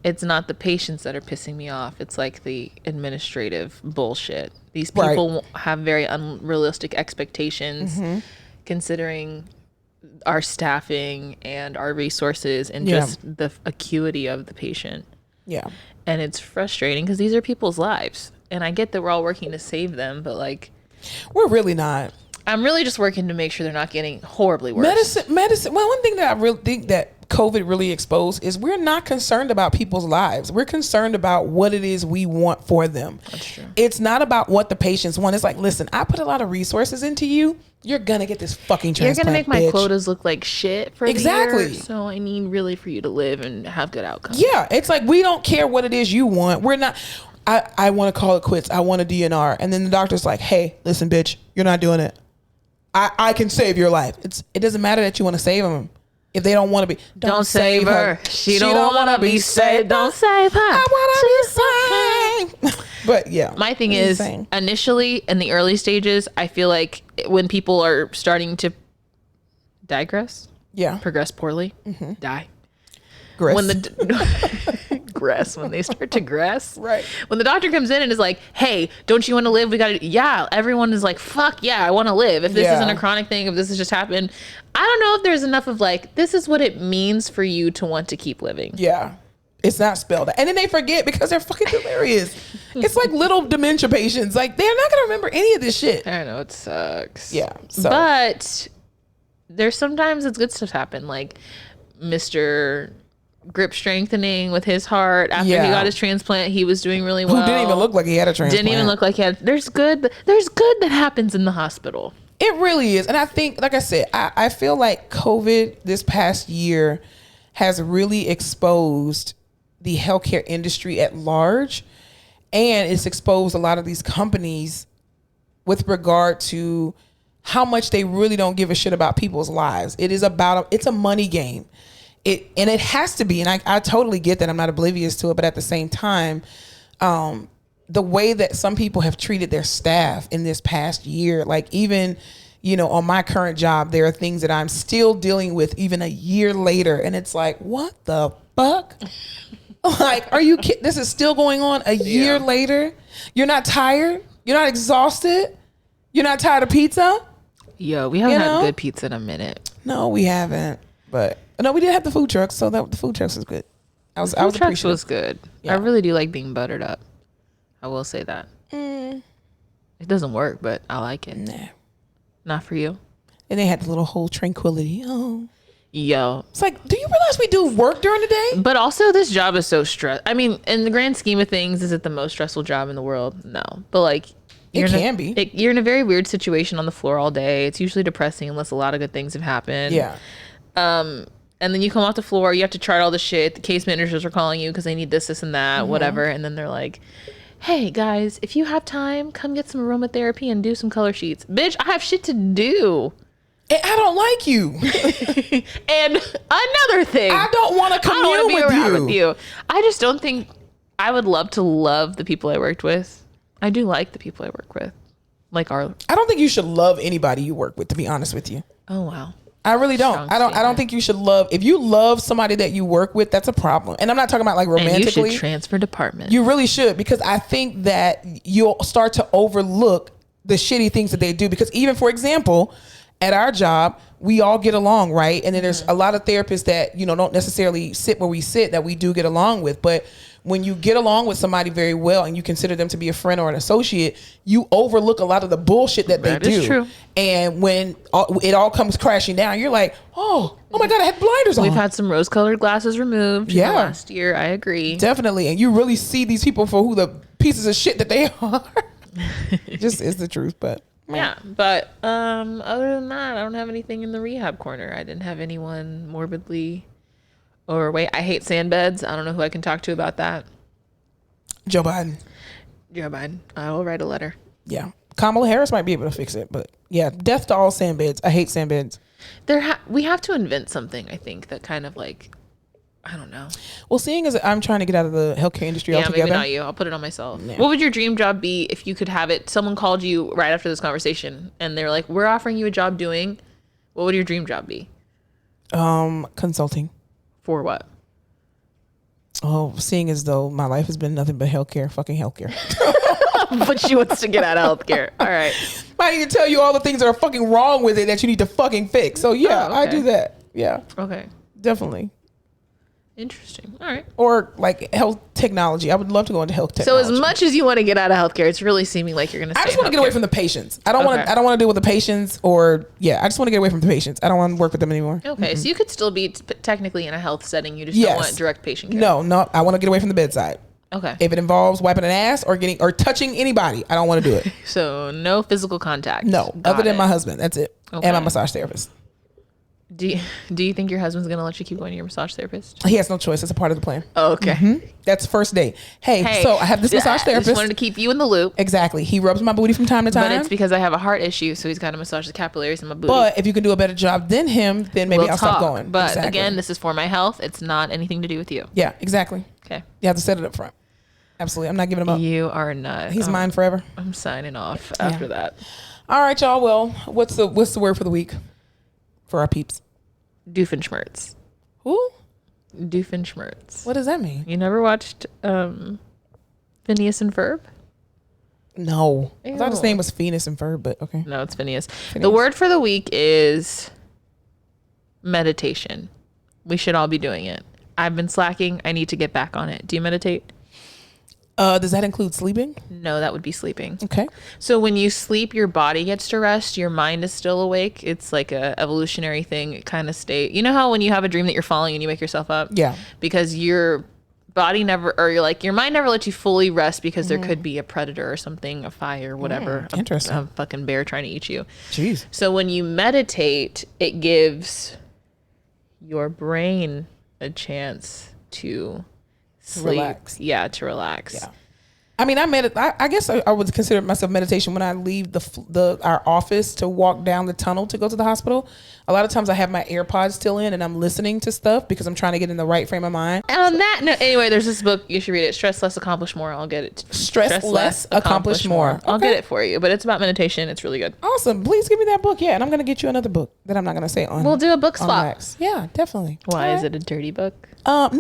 It's not the patients that are pissing me off. It's like the administrative bullshit. These people have very unrealistic expectations considering our staffing and our resources and just the acuity of the patient. Yeah. And it's frustrating because these are people's lives. And I get that we're all working to save them, but like... We're really not. I'm really just working to make sure they're not getting horribly worse. Medicine. Well, one thing that I really think that COVID really exposed is we're not concerned about people's lives. We're concerned about what it is we want for them. That's true. It's not about what the patients want. It's like, listen, I put a lot of resources into you. You're going to get this fucking transplant, you're going to make my quotas look like shit for the year. So I need really for you to live and have good outcomes. Yeah. It's like, we don't care what it is you want. We're not... I want to call it quits. I want a DNR. And then the doctor's like, hey, listen, bitch, you're not doing it. I can save your life. It doesn't matter that you want to save them. If they don't want to be, don't save her. She don't want to be saved. Don't save her. I want to be saved. But yeah. My thing is, initially in the early stages, I feel like when people are starting to progress poorly, die. Gress. When the Regress when they start to gress. Right. When the doctor comes in and is like, hey, don't you want to live? We got to, yeah. Everyone is like, fuck yeah, I want to live. If this isn't a chronic thing, if this has just happened, I don't know if there's enough of like, this is what it means for you to want to keep living. Yeah. It's not spelled out. And then they forget because they're fucking delirious. It's like little dementia patients. Like, they're not going to remember any of this shit. I know, it sucks. Yeah. So. But there's sometimes it's good stuff happen. Like Mr. Grip strengthening with his heart after he got his transplant, he was doing really well. Who didn't even look like he had a transplant. Didn't even look like he had. There's good that happens in the hospital. It really is. And I think, like I said, I feel like COVID this past year has really exposed the healthcare industry at large, and it's exposed a lot of these companies with regard to how much they really don't give a shit about people's lives. It is it's a money game. And it has to be, and I totally get that. I'm not oblivious to it, but at the same time, the way that some people have treated their staff in this past year, like even, on my current job, there are things that I'm still dealing with even a year later, and it's like, what the fuck? Like, are you kidding? This is still going on a year later? You're not tired? You're not exhausted? You're not tired of pizza? Yo, we haven't had good pizza in a minute. No, we haven't. But no, we did have the food trucks, so the food trucks was good. I was appreciative. Was good. Yeah. I really do like being buttered up. I will say that. It doesn't work, but I like it. Nah. Not for you. And they had the little whole tranquility. Oh. Yo. It's like, do you realize we do work during the day? But also this job is so stressful. I mean, in the grand scheme of things, is it the most stressful job in the world? No. But like, it can be. You're in a very weird situation on the floor all day. It's usually depressing unless a lot of good things have happened. Yeah. And then you come off the floor, you have to chart all the shit. The case managers are calling you because they need this and that, whatever. And then they're like, hey guys, if you have time, come get some aromatherapy and do some color sheets. Bitch, I have shit to do. And I don't like you. And another thing, I don't want to commune with you. I just don't think I would love to love the people I worked with. I do like the people I work with. I don't think you should love anybody you work with, to be honest with you. Oh wow. I really don't. I don't think you should love. If you love somebody that you work with, that's a problem. And I'm not talking about like romantically. And you should transfer department. You really should, because I think that you'll start to overlook the shitty things that they do. Because even, for example, at our job, we all get along, right? And then there's a lot of therapists that, don't necessarily sit where we sit that we do get along with. But when you get along with somebody very well and you consider them to be a friend or an associate, you overlook a lot of the bullshit that they do. That is true. And when it all comes crashing down, you're like, oh my God, I had blinders on. We've had some rose-colored glasses removed last year. I agree. Definitely. And you really see these people for who the pieces of shit that they are. It just is the truth, but... Yeah, but other than that, I don't have anything in the rehab corner. I didn't have anyone morbidly overweight. I hate sand beds. I don't know who I can talk to about that. Joe Biden. I will write a letter. Yeah. Kamala Harris might be able to fix it, but yeah, death to all sand beds. I hate sand beds. We have to invent something, I think, that kind of like, I don't know. Well, seeing as I'm trying to get out of the healthcare industry altogether. Yeah, maybe not you. I'll put it on myself. Yeah. What would your dream job be if you could have it? Someone called you right after this conversation and they're like, we're offering you a job doing. What would your dream job be? Consulting. For what? Oh, seeing as though my life has been nothing but fucking healthcare. But she wants to get out of healthcare. All right. I need to tell you all the things that are fucking wrong with it that you need to fucking fix. So yeah, okay. I do that. Yeah. Okay. Definitely. Interesting. All right. Or like health technology. I would love to go into health technology. So as much as you want to get out of healthcare, it's really seeming like you're going to. I just want to get away from the patients. I don't want to deal with the patients, or I just want to get away from the patients. I don't want to work with them anymore. Okay, so you could still be technically in a health setting. You just don't want direct patient care. No. I want to get away from the bedside. Okay. If it involves wiping an ass or touching anybody, I don't want to do it. So no physical contact. No, other than my husband. That's it. Okay. And my massage therapist. Do you think your husband's gonna let you keep going to your massage therapist? He has no choice. It's a part of the plan. Oh, okay. Mm-hmm. That's first date. Hey, so I have this massage therapist. I just wanted to keep you in the loop. Exactly. He rubs my booty from time to time. But it's because I have a heart issue, so he's got to massage the capillaries in my booty. But if you can do a better job than him, then maybe I'll stop going. But again, this is for my health. It's not anything to do with you. Yeah, exactly. Okay. You have to set it up front. Absolutely. I'm not giving him up. You are not. He's mine forever. I'm signing off after that. All right, y'all. Well, what's the word for the week for our peeps? Doofenshmirtz. Who? Doofenshmirtz. What does that mean? You never watched Phineas and Ferb? No. Ew. I thought his name was Phineas and Ferb, but okay. No, it's Phineas. The word for the week is meditation. We should all be doing it. I've been slacking. I need to get back on it. Do you meditate? Does that include sleeping? No, that would be sleeping. Okay. So when you sleep, your body gets to rest. Your mind is still awake. It's like a evolutionary thing. It kind of stays. You know how when you have a dream that you're falling and you wake yourself up? Yeah. Because your body never, or you're like, your mind never lets you fully rest because there could be a predator or something, a fire, whatever. Interesting. A fucking bear trying to eat you. Jeez. So when you meditate, it gives your brain a chance to sleep. Relax. Yeah, to relax. Yeah. I mean, I guess I would consider myself meditation when I leave our office to walk down the tunnel to go to the hospital. A lot of times I have my AirPods still in and I'm listening to stuff because I'm trying to get in the right frame of mind. And on that note, anyway, there's this book. You should read it. Stress Less, Accomplish More. I'll get it. Stress Less, Accomplish More. I'll Okay. get it for you, but it's about meditation. It's really good. Awesome. Please give me that book. Yeah. And I'm going to get you another book that I'm not going to say on. We'll do a book swap. Wax. Yeah, definitely. Why is it a dirty book? No.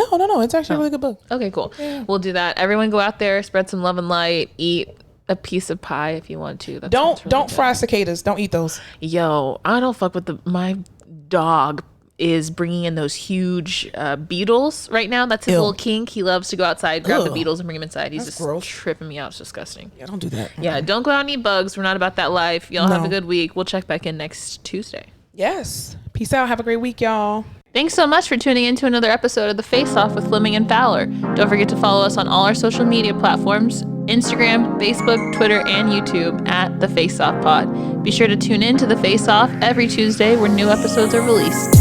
It's actually a really good book. Okay, cool. Yeah. We'll do that. Everyone go out there, spread some love and light, eat a piece of pie if you want to. Don't fry cicadas. Don't eat those. Yo, I don't fuck with my dog is bringing in those huge beetles right now. That's his little kink. He loves to go outside, grab the beetles and bring them inside. He's just gross. Tripping me out. It's disgusting. Yeah, don't do that. Yeah, don't go out and eat bugs. We're not about that life. Y'all have a good week. We'll check back in next Tuesday. Yes. Peace out. Have a great week, y'all. Thanks so much for tuning in to another episode of The Face Off with Fleming and Fowler. Don't forget to follow us on all our social media platforms, Instagram, Facebook, Twitter, and YouTube at The Face Off Pod. Be sure to tune in to The Face Off every Tuesday where new episodes are released.